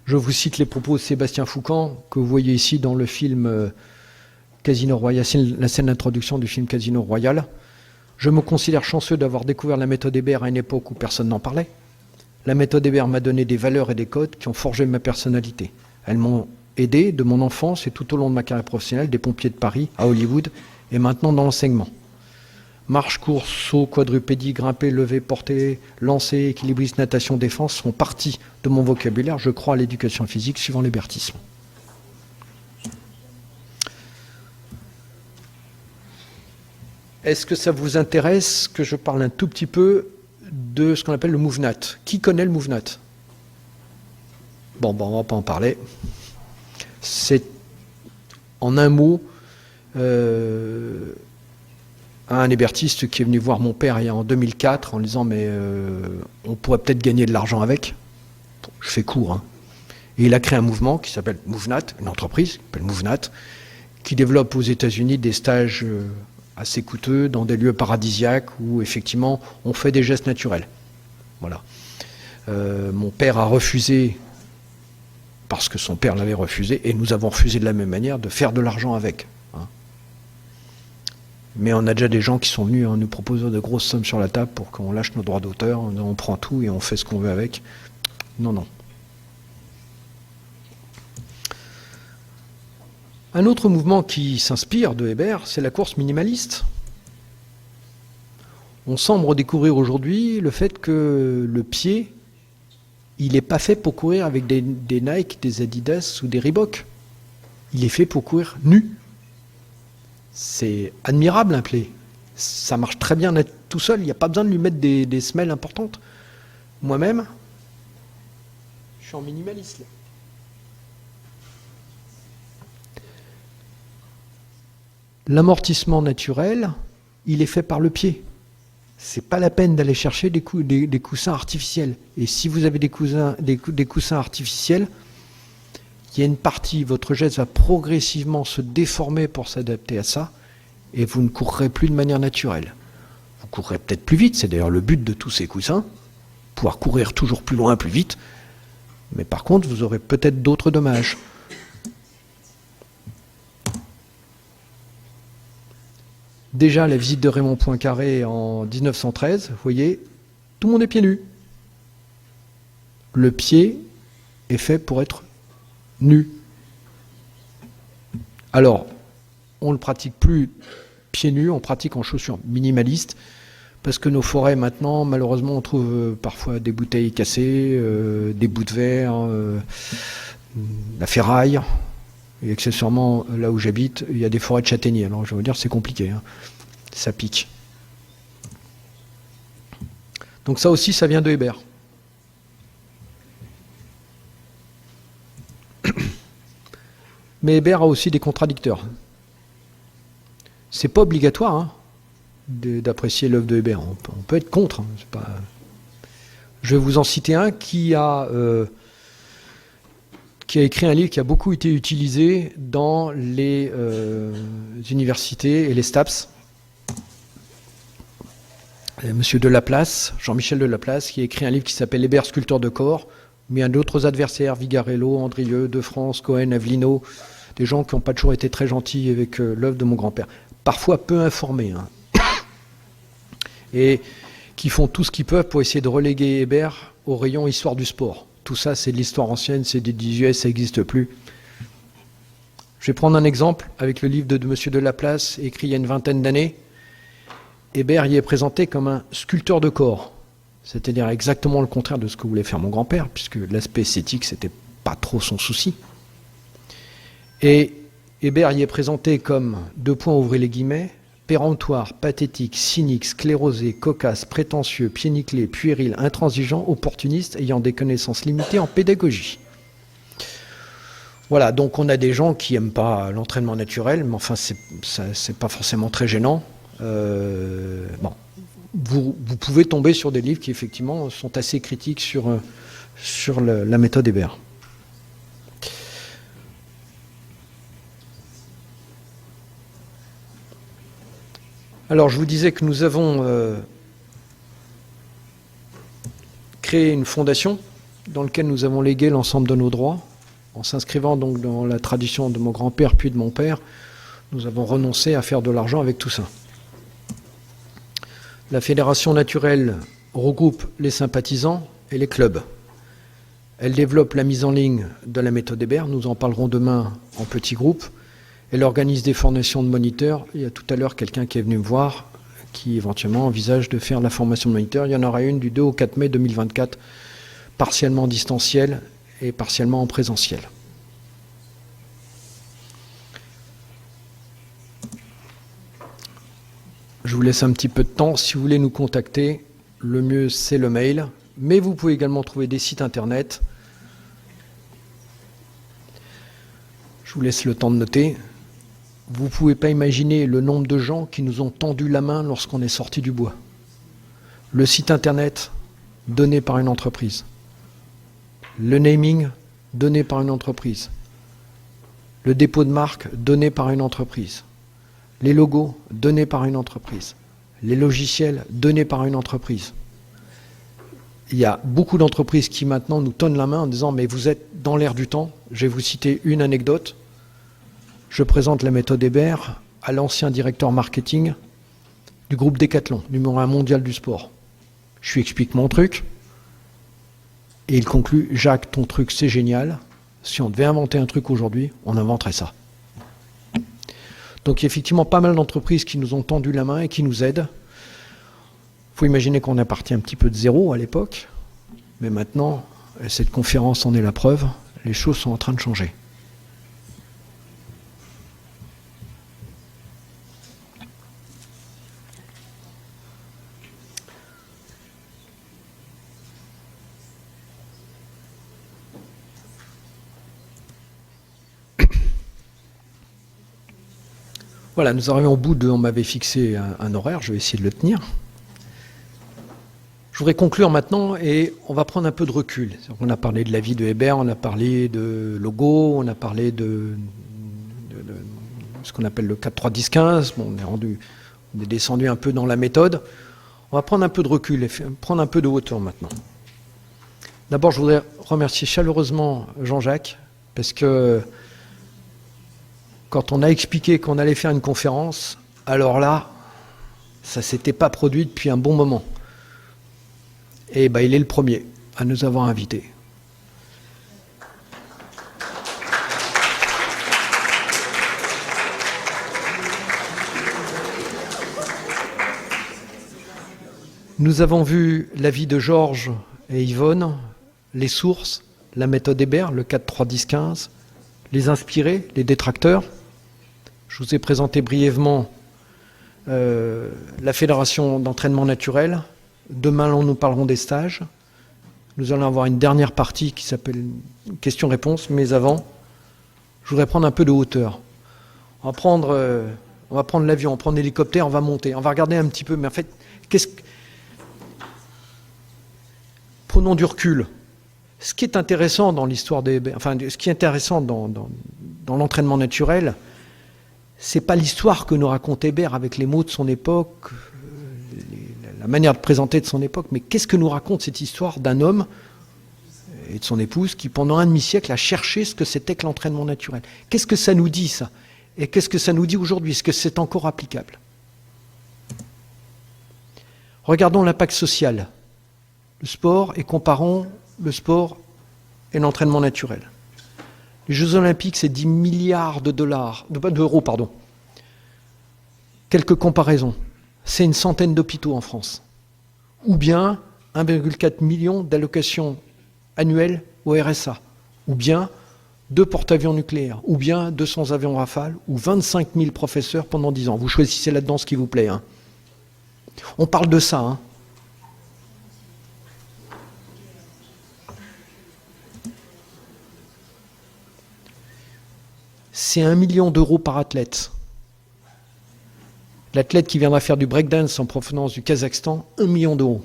Je vous cite les propos de Sébastien Foucan, que vous voyez ici dans le film Casino Royal, c'est la scène d'introduction du film Casino Royal. Je me considère chanceux d'avoir découvert la méthode Hébert à une époque où personne n'en parlait. La méthode Hébert m'a donné des valeurs et des codes qui ont forgé ma personnalité. Elles m'ont aidé de mon enfance et tout au long de ma carrière professionnelle, des pompiers de Paris à Hollywood et maintenant dans l'enseignement. Marche, course, saut, quadrupédie, grimper, lever, porter, lancer, équilibrisme, natation, défense font partie de mon vocabulaire. Je crois à l'éducation physique suivant l'hébertisme. Est-ce que ça vous intéresse que je parle un tout petit peu de ce qu'on appelle le MoveNat? Qui connaît le MoveNat? Bon, on ne va pas en parler. C'est, en un mot, un hébertiste qui est venu voir mon père en 2004 en disant mais on pourrait peut-être gagner de l'argent avec. Bon, je fais court. Hein. Et il a créé un mouvement qui s'appelle MoveNat, une entreprise qui s'appelle MoveNat, qui développe aux États-Unis des stages assez coûteux dans des lieux paradisiaques où effectivement on fait des gestes naturels. Voilà. Mon père a refusé, parce que son père l'avait refusé, et nous avons refusé de la même manière de faire de l'argent avec. Hein. Mais on a déjà des gens qui sont venus en nous proposant de grosses sommes sur la table pour qu'on lâche nos droits d'auteur, on prend tout et on fait ce qu'on veut avec. Non, non. Un autre mouvement qui s'inspire de Hébert, c'est la course minimaliste. On semble redécouvrir aujourd'hui le fait que le pied, il n'est pas fait pour courir avec des Nike, des Adidas ou des Reebok. Il est fait pour courir nu. C'est admirable un pied. Ça marche très bien tout seul, il n'y a pas besoin de lui mettre des semelles importantes. Moi-même, je suis en minimaliste là. L'amortissement naturel, il est fait par le pied. C'est pas la peine d'aller chercher des coussins artificiels. Et si vous avez des coussins artificiels, il y a une partie, votre geste va progressivement se déformer pour s'adapter à ça, et vous ne courrez plus de manière naturelle. Vous courrez peut-être plus vite, c'est d'ailleurs le but de tous ces coussins, pouvoir courir toujours plus loin, plus vite, mais par contre, vous aurez peut-être d'autres dommages. Déjà, la visite de Raymond Poincaré en 1913, vous voyez, tout le monde est pieds nus. Le pied est fait pour être nu. Alors, on ne le pratique plus pieds nus, on pratique en chaussures minimalistes, parce que nos forêts, maintenant, malheureusement, on trouve parfois des bouteilles cassées, des bouts de verre, la ferraille. Et accessoirement, là où j'habite, il y a des forêts de châtaigniers. Alors je vais vous dire, c'est compliqué. Hein. Ça pique. Donc ça aussi, ça vient de Hébert. Mais Hébert a aussi des contradicteurs. C'est pas obligatoire hein, d'apprécier l'œuvre de Hébert. On peut être contre. Hein. C'est pas... Je vais vous en citer un qui a écrit un livre qui a beaucoup été utilisé dans les universités et les STAPS. Monsieur Delaplace, Jean-Michel Delaplace, qui a écrit un livre qui s'appelle Hébert, sculpteur de corps, mais un d'autres adversaires, Vigarello, Andrieux, De France, Cohen, Avelino, des gens qui n'ont pas toujours été très gentils avec l'œuvre de mon grand-père. Parfois peu informés. Hein. Et qui font tout ce qu'ils peuvent pour essayer de reléguer Hébert au rayon histoire du sport. Tout ça, c'est de l'histoire ancienne, c'est des 18, ça n'existe plus. Je vais prendre un exemple avec le livre de M. Delaplace, écrit il y a une vingtaine d'années. Hébert y est présenté comme un sculpteur de corps, c'est-à-dire exactement le contraire de ce que voulait faire mon grand-père, puisque l'aspect esthétique, c'était pas trop son souci. Et Hébert y est présenté comme, deux points, ouvrez les guillemets, péremptoire, pathétique, cynique, sclérosé, cocasse, prétentieux, pied nickelé, puéril, intransigeant, opportuniste, ayant des connaissances limitées en pédagogie. Voilà, donc on a des gens qui n'aiment pas l'entraînement naturel, mais enfin, c'est pas forcément très gênant. Bon, vous pouvez tomber sur des livres qui effectivement sont assez critiques sur la méthode Hébert. Alors je vous disais que nous avons créé une fondation dans laquelle nous avons légué l'ensemble de nos droits. En s'inscrivant donc dans la tradition de mon grand-père puis de mon père, nous avons renoncé à faire de l'argent avec tout ça. La Fédération naturelle regroupe les sympathisants et les clubs. Elle développe la mise en ligne de la méthode Hébert, nous en parlerons demain en petits groupes. Elle organise des formations de moniteurs. Il y a tout à l'heure quelqu'un qui est venu me voir, qui éventuellement envisage de faire la formation de moniteur. Il y en aura une du 2 au 4 mai 2024, partiellement en distanciel et partiellement en présentiel. Je vous laisse un petit peu de temps. Si vous voulez nous contacter, le mieux c'est le mail. Mais vous pouvez également trouver des sites internet. Je vous laisse le temps de noter. Vous ne pouvez pas imaginer le nombre de gens qui nous ont tendu la main lorsqu'on est sorti du bois. Le site internet donné par une entreprise. Le naming donné par une entreprise. Le dépôt de marque donné par une entreprise. Les logos donnés par une entreprise. Les logiciels donnés par une entreprise. Il y a beaucoup d'entreprises qui maintenant nous tonnent la main en disant « mais vous êtes dans l'air du temps ». Je vais vous citer une anecdote. Je présente la méthode Hébert à l'ancien directeur marketing du groupe Decathlon, numéro 1 mondial du sport. Je lui explique mon truc et il conclut « Jacques, ton truc c'est génial. Si on devait inventer un truc aujourd'hui, on inventerait ça ». Donc il y a effectivement pas mal d'entreprises qui nous ont tendu la main et qui nous aident. Il faut imaginer qu'on est parti un petit peu de zéro à l'époque, mais maintenant, et cette conférence en est la preuve, les choses sont en train de changer. Voilà, nous arrivons au bout on m'avait fixé un horaire, je vais essayer de le tenir. Je voudrais conclure maintenant et on va prendre un peu de recul. On a parlé de la vie de Hébert, on a parlé de logo, on a parlé de ce qu'on appelle le 4-3-10-15. Bon, on est descendu un peu dans la méthode. On va prendre un peu de recul et prendre un peu de hauteur maintenant. D'abord, je voudrais remercier chaleureusement Jean-Jacques parce que quand on a expliqué qu'on allait faire une conférence, alors là, ça ne s'était pas produit depuis un bon moment. Et ben, il est le premier à nous avoir invités. Nous avons vu la vie de Georges et Yvonne, les sources, la méthode Hébert, le 4-3-10-15, les inspirés, les détracteurs. Je vous ai présenté brièvement la Fédération d'entraînement naturel. Demain, nous parlerons des stages. Nous allons avoir une dernière partie qui s'appelle questions-réponses, mais avant, je voudrais prendre un peu de hauteur. On va prendre l'avion, on va prendre l'hélicoptère, on va monter, on va regarder un petit peu, mais en fait, prenons du recul. Ce qui est intéressant dans l'histoire ce qui est intéressant dans l'entraînement naturel, c'est pas l'histoire que nous raconte Hébert avec les mots de son époque, la manière de présenter de son époque, mais qu'est-ce que nous raconte cette histoire d'un homme et de son épouse qui, pendant un demi-siècle, a cherché ce que c'était que l'entraînement naturel. Qu'est-ce que ça nous dit, ça? Et qu'est-ce que ça nous dit aujourd'hui? Est-ce que c'est encore applicable? Regardons l'impact social. Le sport et comparons le sport et l'entraînement naturel. Les Jeux Olympiques, c'est 10 milliards d'euros. Quelques comparaisons. C'est une centaine d'hôpitaux en France. Ou bien 1,4 million d'allocations annuelles au RSA. Ou bien 2 porte-avions nucléaires. Ou bien 200 avions Rafale. Ou 25 000 professeurs pendant 10 ans. Vous choisissez là-dedans ce qui vous plaît. Hein. On parle de ça. Hein. C'est 1 million d'euros par athlète. L'athlète qui viendra faire du breakdance en provenance du Kazakhstan, 1 million d'euros.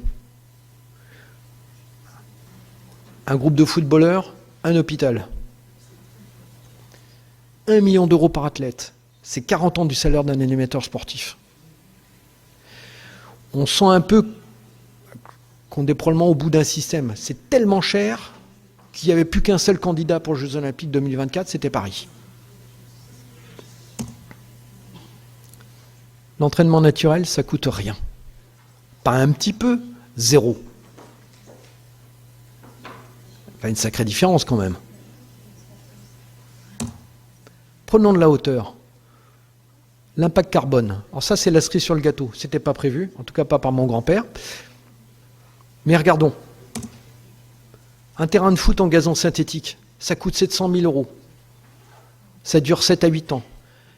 Un groupe de footballeurs, un hôpital. 1 million d'euros par athlète. C'est 40 ans du salaire d'un animateur sportif. On sent un peu qu'on est probablement au bout d'un système. C'est tellement cher qu'il n'y avait plus qu'un seul candidat pour les Jeux Olympiques 2024, c'était Paris. L'entraînement naturel, ça coûte rien. Pas un petit peu, zéro. Enfin, une sacrée différence quand même. Prenons de la hauteur. L'impact carbone. Alors ça, c'est la cerise sur le gâteau. C'était pas prévu, en tout cas pas par mon grand-père. Mais regardons. Un terrain de foot en gazon synthétique, ça coûte 700 000 euros. Ça dure 7 à 8 ans.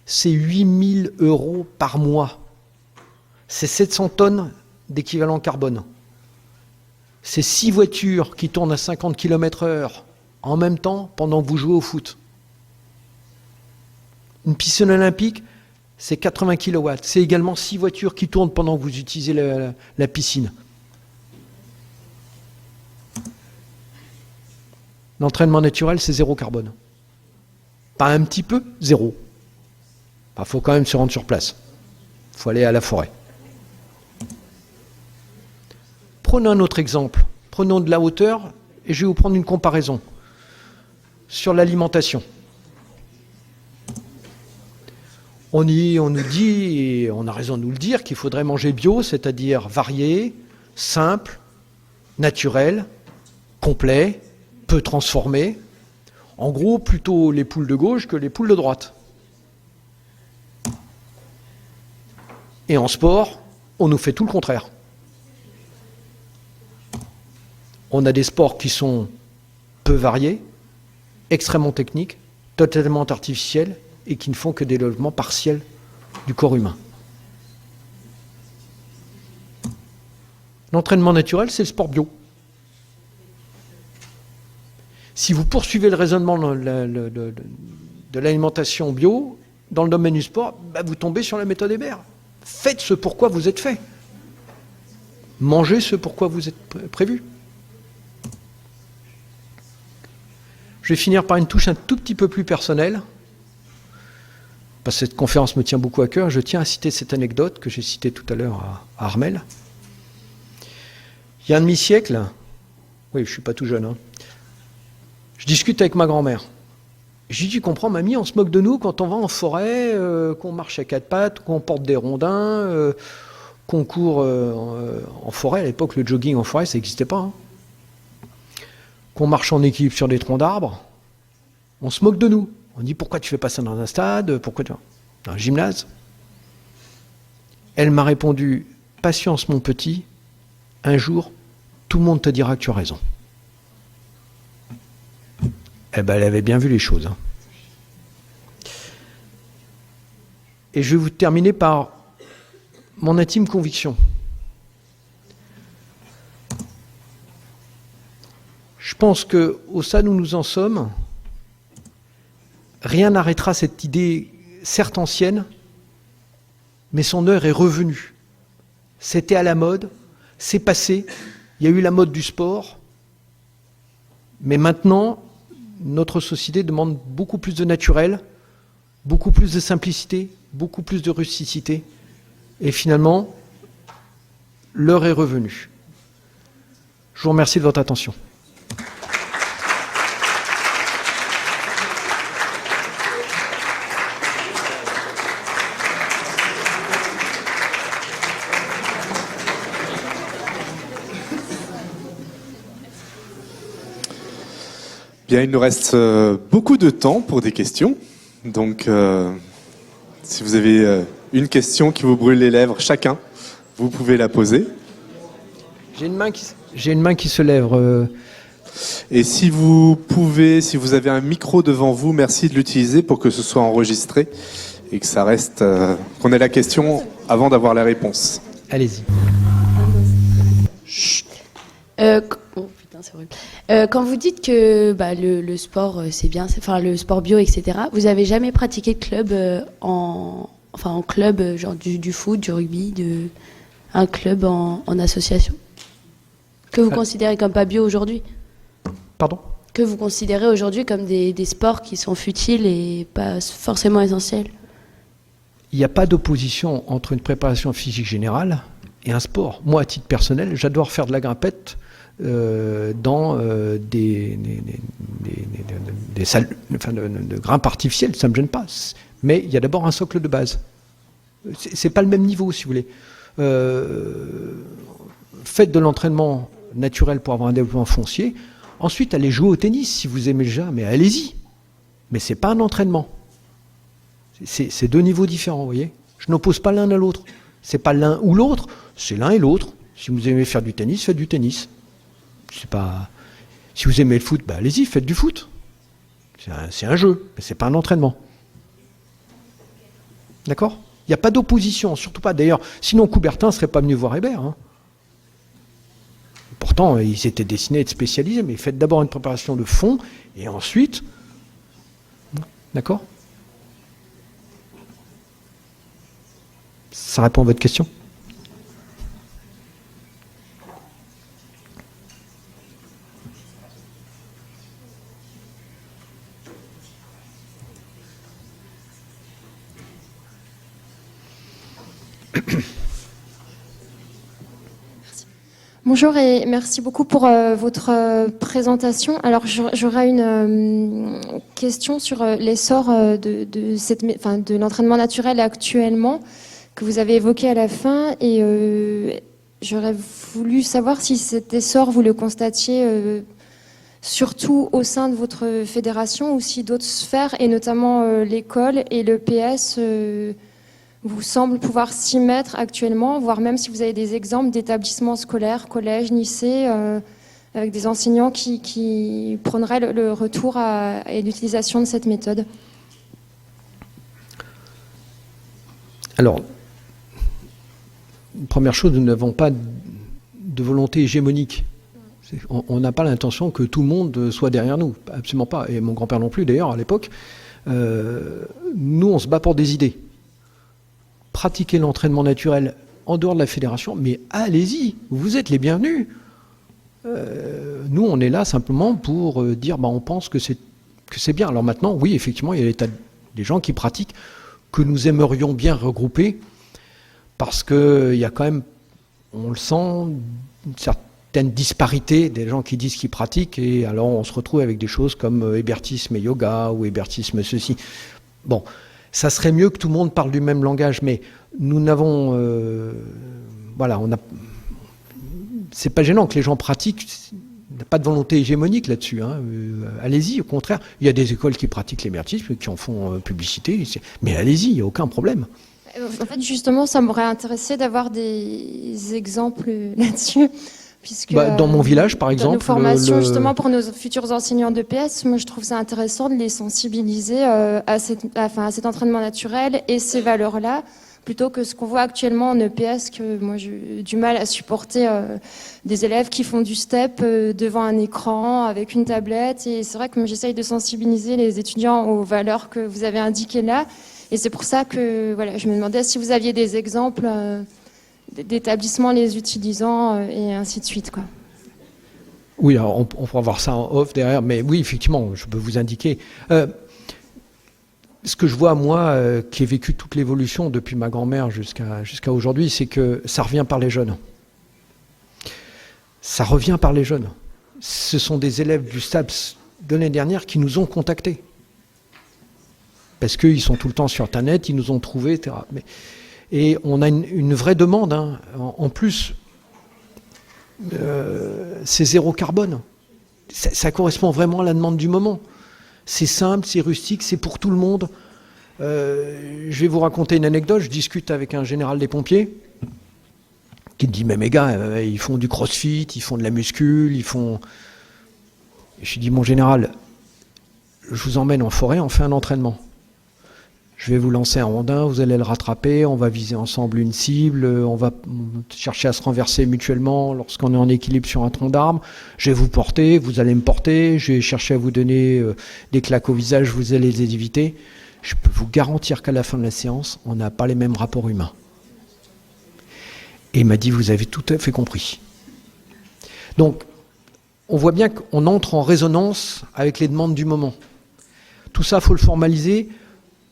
C'est 8 000 euros par mois. C'est 700 tonnes d'équivalent carbone. C'est 6 voitures qui tournent à 50 km/h en même temps pendant que vous jouez au foot. Une piscine olympique, c'est 80 kW. C'est également 6 voitures qui tournent pendant que vous utilisez la piscine. L'entraînement naturel, c'est zéro carbone. Pas un petit peu, zéro. Il faut quand même se rendre sur place. Il faut aller à la forêt. Prenons un autre exemple. Prenons de la hauteur et je vais vous prendre une comparaison sur l'alimentation. On nous dit, et on a raison de nous le dire, qu'il faudrait manger bio, c'est-à-dire varié, simple, naturel, complet, peu transformé. En gros, plutôt les poules de gauche que les poules de droite. Et en sport, on nous fait tout le contraire. On a des sports qui sont peu variés, extrêmement techniques, totalement artificiels et qui ne font que des développements partiels du corps humain. L'entraînement naturel, c'est le sport bio. Si vous poursuivez le raisonnement de l'alimentation bio, dans le domaine du sport, vous tombez sur la méthode Hébert. Faites ce pourquoi vous êtes fait. Mangez ce pourquoi vous êtes prévu. Je vais finir par une touche un tout petit peu plus personnelle. Parce que cette conférence me tient beaucoup à cœur. Je tiens à citer cette anecdote que j'ai citée tout à l'heure à Armel. Il y a un demi-siècle, oui, je ne suis pas tout jeune, hein, je discute avec ma grand-mère. Je lui dis, tu comprends, mamie, on se moque de nous quand on va en forêt, qu'on marche à quatre pattes, qu'on porte des rondins, qu'on court en forêt. À l'époque, le jogging en forêt, ça n'existait pas. Hein. Qu'on marche en équipe sur des troncs d'arbres. On se moque de nous. On dit, pourquoi tu fais pas ça dans un stade? Pourquoi tu vas dans un gymnase? Elle m'a répondu, patience mon petit, un jour, tout le monde te dira que tu as raison. Eh ben, elle avait bien vu les choses. Hein. Et je vais vous terminer par mon intime conviction. Je pense qu'au stade où nous en sommes, rien n'arrêtera cette idée, certes ancienne, mais son heure est revenue. C'était à la mode, c'est passé, il y a eu la mode du sport, mais maintenant, notre société demande beaucoup plus de naturel, beaucoup plus de simplicité, beaucoup plus de rusticité, et finalement, l'heure est revenue. Je vous remercie de votre attention. Bien, il nous reste beaucoup de temps pour des questions. Donc, si vous avez une question qui vous brûle les lèvres, chacun, vous pouvez la poser. J'ai une main qui se lève. Et si vous pouvez, si vous avez un micro devant vous, merci de l'utiliser pour que ce soit enregistré et que ça reste, qu'on ait la question avant d'avoir la réponse. Allez-y. Chut. C'est horrible. Quand vous dites que le sport c'est bien, enfin le sport bio, etc., vous avez jamais pratiqué de club en en club, genre du foot, du rugby, un club en association? Que vous considérez comme pas bio aujourd'hui? Pardon? Que vous considérez aujourd'hui comme des sports qui sont futiles et pas forcément essentiels? Il n'y a pas d'opposition entre une préparation physique générale et un sport. Moi, à titre personnel, j'adore faire de la grimpette dans des salles de grimpe artificielles, ça ne me gêne pas. Mais il y a d'abord un socle de base. C'est pas le même niveau, si vous voulez. Faites de l'entraînement naturel pour avoir un développement foncier. Ensuite, allez jouer au tennis si vous aimez le jeu, mais allez-y. Mais c'est pas un entraînement. C'est deux niveaux différents, vous voyez. Je n'oppose pas l'un à l'autre. C'est pas l'un ou l'autre, c'est l'un et l'autre. Si vous aimez faire du tennis, faites du tennis. C'est pas. Si vous aimez le foot, bah allez-y, faites du foot. C'est un jeu, mais c'est pas un entraînement. D'accord? Il n'y a pas d'opposition, surtout pas. D'ailleurs, sinon Coubertin ne serait pas venu voir Hébert. Hein. Pourtant, il s'était destiné à être spécialisé, mais faites d'abord une préparation de fond, et ensuite... D'accord? Ça répond à votre question? Bonjour et merci beaucoup pour votre présentation. Alors j'aurais une question sur l'essor de l'entraînement naturel actuellement que vous avez évoqué à la fin et j'aurais voulu savoir si cet essor vous le constatiez surtout au sein de votre fédération ou si d'autres sphères et notamment l'école et le PS vous semble pouvoir s'y mettre actuellement, voire même si vous avez des exemples d'établissements scolaires, collèges, lycées, avec des enseignants qui prôneraient le retour et l'utilisation de cette méthode. Alors, première chose, nous n'avons pas de volonté hégémonique. On n'a pas l'intention que tout le monde soit derrière nous, absolument pas. Et mon grand-père non plus, d'ailleurs, à l'époque. Nous, on se bat pour des idées. Pratiquer l'entraînement naturel en dehors de la fédération, mais allez-y, vous êtes les bienvenus. Nous, on est là simplement pour dire, on pense que c'est bien. Alors maintenant, oui, effectivement, il y a des gens qui pratiquent que nous aimerions bien regrouper, parce qu'il y a quand même, on le sent, une certaine disparité des gens qui disent qu'ils pratiquent, et alors on se retrouve avec des choses comme hébertisme et yoga, ou hébertisme ceci. Bon. Ça serait mieux que tout le monde parle du même langage, mais nous n'avons... c'est pas gênant que les gens pratiquent, il n'y a pas de volonté hégémonique là-dessus. Hein. Allez-y, au contraire. Il y a des écoles qui pratiquent l'hébertisme, qui en font publicité, mais allez-y, il n'y a aucun problème. En fait, justement, ça m'aurait intéressé d'avoir des exemples là-dessus. Puisque, dans mon village, par exemple... Dans nos formations, justement, pour nos futurs enseignants de PS, moi, je trouve ça intéressant de les sensibiliser à cet entraînement naturel et ces valeurs-là, plutôt que ce qu'on voit actuellement en EPS, que moi, j'ai du mal à supporter des élèves qui font du step devant un écran, avec une tablette. Et c'est vrai que moi, j'essaye de sensibiliser les étudiants aux valeurs que vous avez indiquées là. Et c'est pour ça que je me demandais si vous aviez des exemples... d'établissements les utilisant et ainsi de suite, quoi. Oui, alors on pourra voir ça en off derrière, mais oui, effectivement, je peux vous indiquer. Ce que je vois, moi, qui ai vécu toute l'évolution depuis ma grand-mère jusqu'à aujourd'hui, c'est que ça revient par les jeunes. Ça revient par les jeunes. Ce sont des élèves du STAPS de l'année dernière qui nous ont contactés. Parce qu'ils sont tout le temps sur Internet, ils nous ont trouvés, etc. Et on a une vraie demande. Hein. En plus, c'est zéro carbone. Ça correspond vraiment à la demande du moment. C'est simple, c'est rustique, c'est pour tout le monde. Je vais vous raconter une anecdote. Je discute avec un général des pompiers qui me dit, mais mes gars, ils font du crossfit, ils font de la muscule, ils font... Et je lui dis, mon général, je vous emmène en forêt, on fait un entraînement. Je vais vous lancer un rondin, vous allez le rattraper, on va viser ensemble une cible, on va chercher à se renverser mutuellement lorsqu'on est en équilibre sur un tronc d'arbre. Je vais vous porter, vous allez me porter, je vais chercher à vous donner des claques au visage, vous allez les éviter. je peux vous garantir qu'à la fin de la séance, on n'a pas les mêmes rapports humains. Et il m'a dit, vous avez tout à fait compris. Donc, on voit bien qu'on entre en résonance avec les demandes du moment. Tout ça, il faut le formaliser,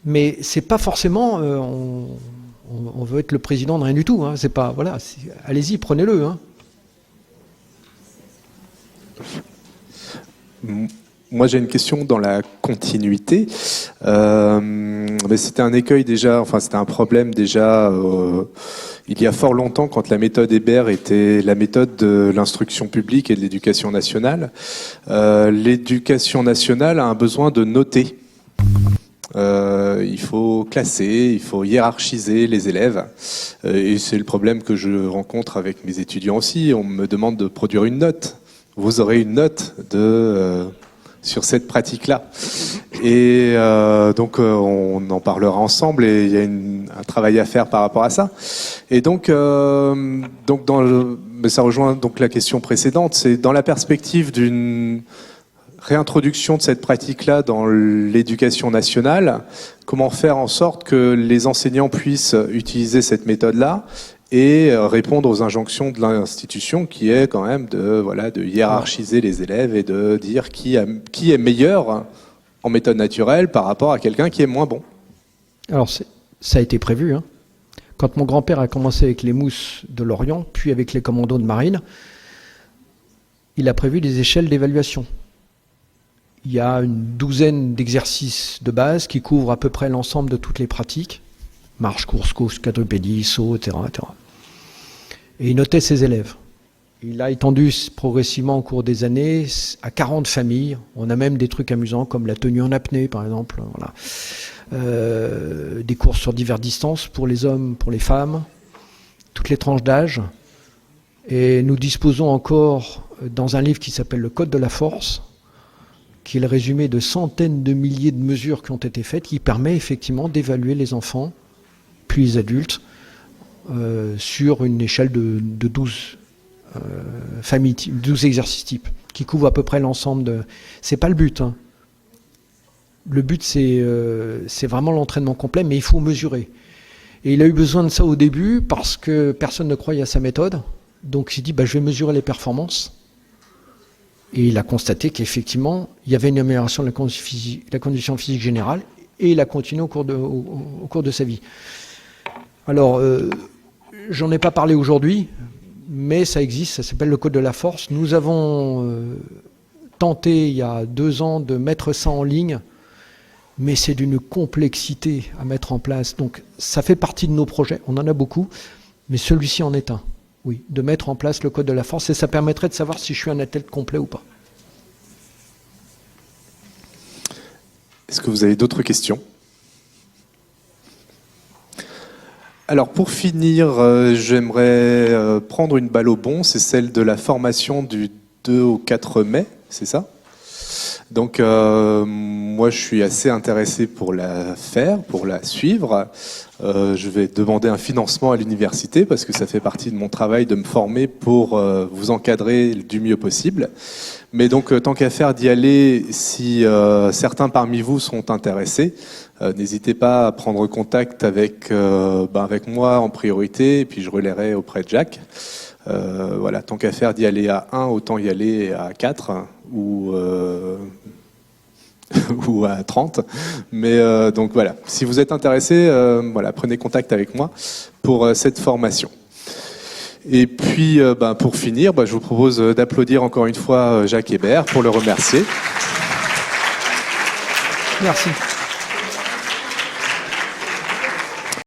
mais c'est pas forcément... on veut être le président de rien du tout. Hein. C'est pas, voilà, allez-y, prenez-le. Hein. Moi, j'ai une question dans la continuité. Mais c'était un écueil déjà, enfin c'était un problème déjà il y a fort longtemps quand la méthode Hébert était la méthode de l'instruction publique et de l'éducation nationale. L'éducation nationale a un besoin de noter. Il faut classer, il faut hiérarchiser les élèves. Et c'est le problème que je rencontre avec mes étudiants aussi. On me demande de produire une note. Vous aurez une note sur cette pratique-là. Et donc on en parlera ensemble et il y a un travail à faire par rapport à ça. Et donc mais ça rejoint donc la question précédente, c'est dans la perspective d'une réintroduction de cette pratique-là dans l'éducation nationale, comment faire en sorte que les enseignants puissent utiliser cette méthode-là et répondre aux injonctions de l'institution qui est quand même de hiérarchiser les élèves et de dire qui est meilleur en méthode naturelle par rapport à quelqu'un qui est moins bon. Alors ça a été prévu. Hein. Quand mon grand-père a commencé avec les mousses de Lorient, puis avec les commandos de marine, il a prévu des échelles d'évaluation. Il y a une douzaine d'exercices de base qui couvrent à peu près l'ensemble de toutes les pratiques. Marche, course, quadrupédie, saut, etc., etc. Et il notait ses élèves. Il a étendu progressivement au cours des années à 40 familles. On a même des trucs amusants comme la tenue en apnée, par exemple. Voilà. Des courses sur diverses distances pour les hommes, pour les femmes, toutes les tranches d'âge. Et nous disposons encore, dans un livre qui s'appelle Le Code de la Force, qui est le résumé de centaines de milliers de mesures qui ont été faites, qui permet effectivement d'évaluer les enfants, puis les adultes, sur une échelle de 12 familles, 12 exercices types, qui couvrent à peu près l'ensemble de... C'est pas le but. Hein. Le but, c'est vraiment l'entraînement complet, mais il faut mesurer. Et il a eu besoin de ça au début, parce que personne ne croyait à sa méthode. Donc il s'est dit, je vais mesurer les performances. Et il a constaté qu'effectivement, il y avait une amélioration de la condition physique générale, et il a continué au cours de sa vie. Alors, j'en ai pas parlé aujourd'hui, mais ça existe, ça s'appelle le Code de la Force. Nous avons tenté, il y a 2 ans, de mettre ça en ligne, mais c'est d'une complexité à mettre en place. Donc, ça fait partie de nos projets, on en a beaucoup, mais celui-ci en est un. Oui, de mettre en place le Code de la Force, et ça permettrait de savoir si je suis un athlète complet ou pas. Est-ce que vous avez d'autres questions ? Alors pour finir, j'aimerais prendre une balle au bond, c'est celle de la formation du 2 au 4 mai, c'est ça ? Donc moi je suis assez intéressé pour la faire, pour la suivre. Je vais demander un financement à l'université parce que ça fait partie de mon travail de me former pour vous encadrer du mieux possible. Mais donc tant qu'à faire d'y aller, si certains parmi vous sont intéressés, n'hésitez pas à prendre contact avec moi en priorité et puis je relayerai auprès de Jacques. Voilà, tant qu'à faire d'y aller à 1, autant y aller à 4 ou à 30. Mais donc voilà, si vous êtes intéressé, prenez contact avec moi pour cette formation. Et puis pour finir, je vous propose d'applaudir encore une fois Jacques Hébert pour le remercier. Merci.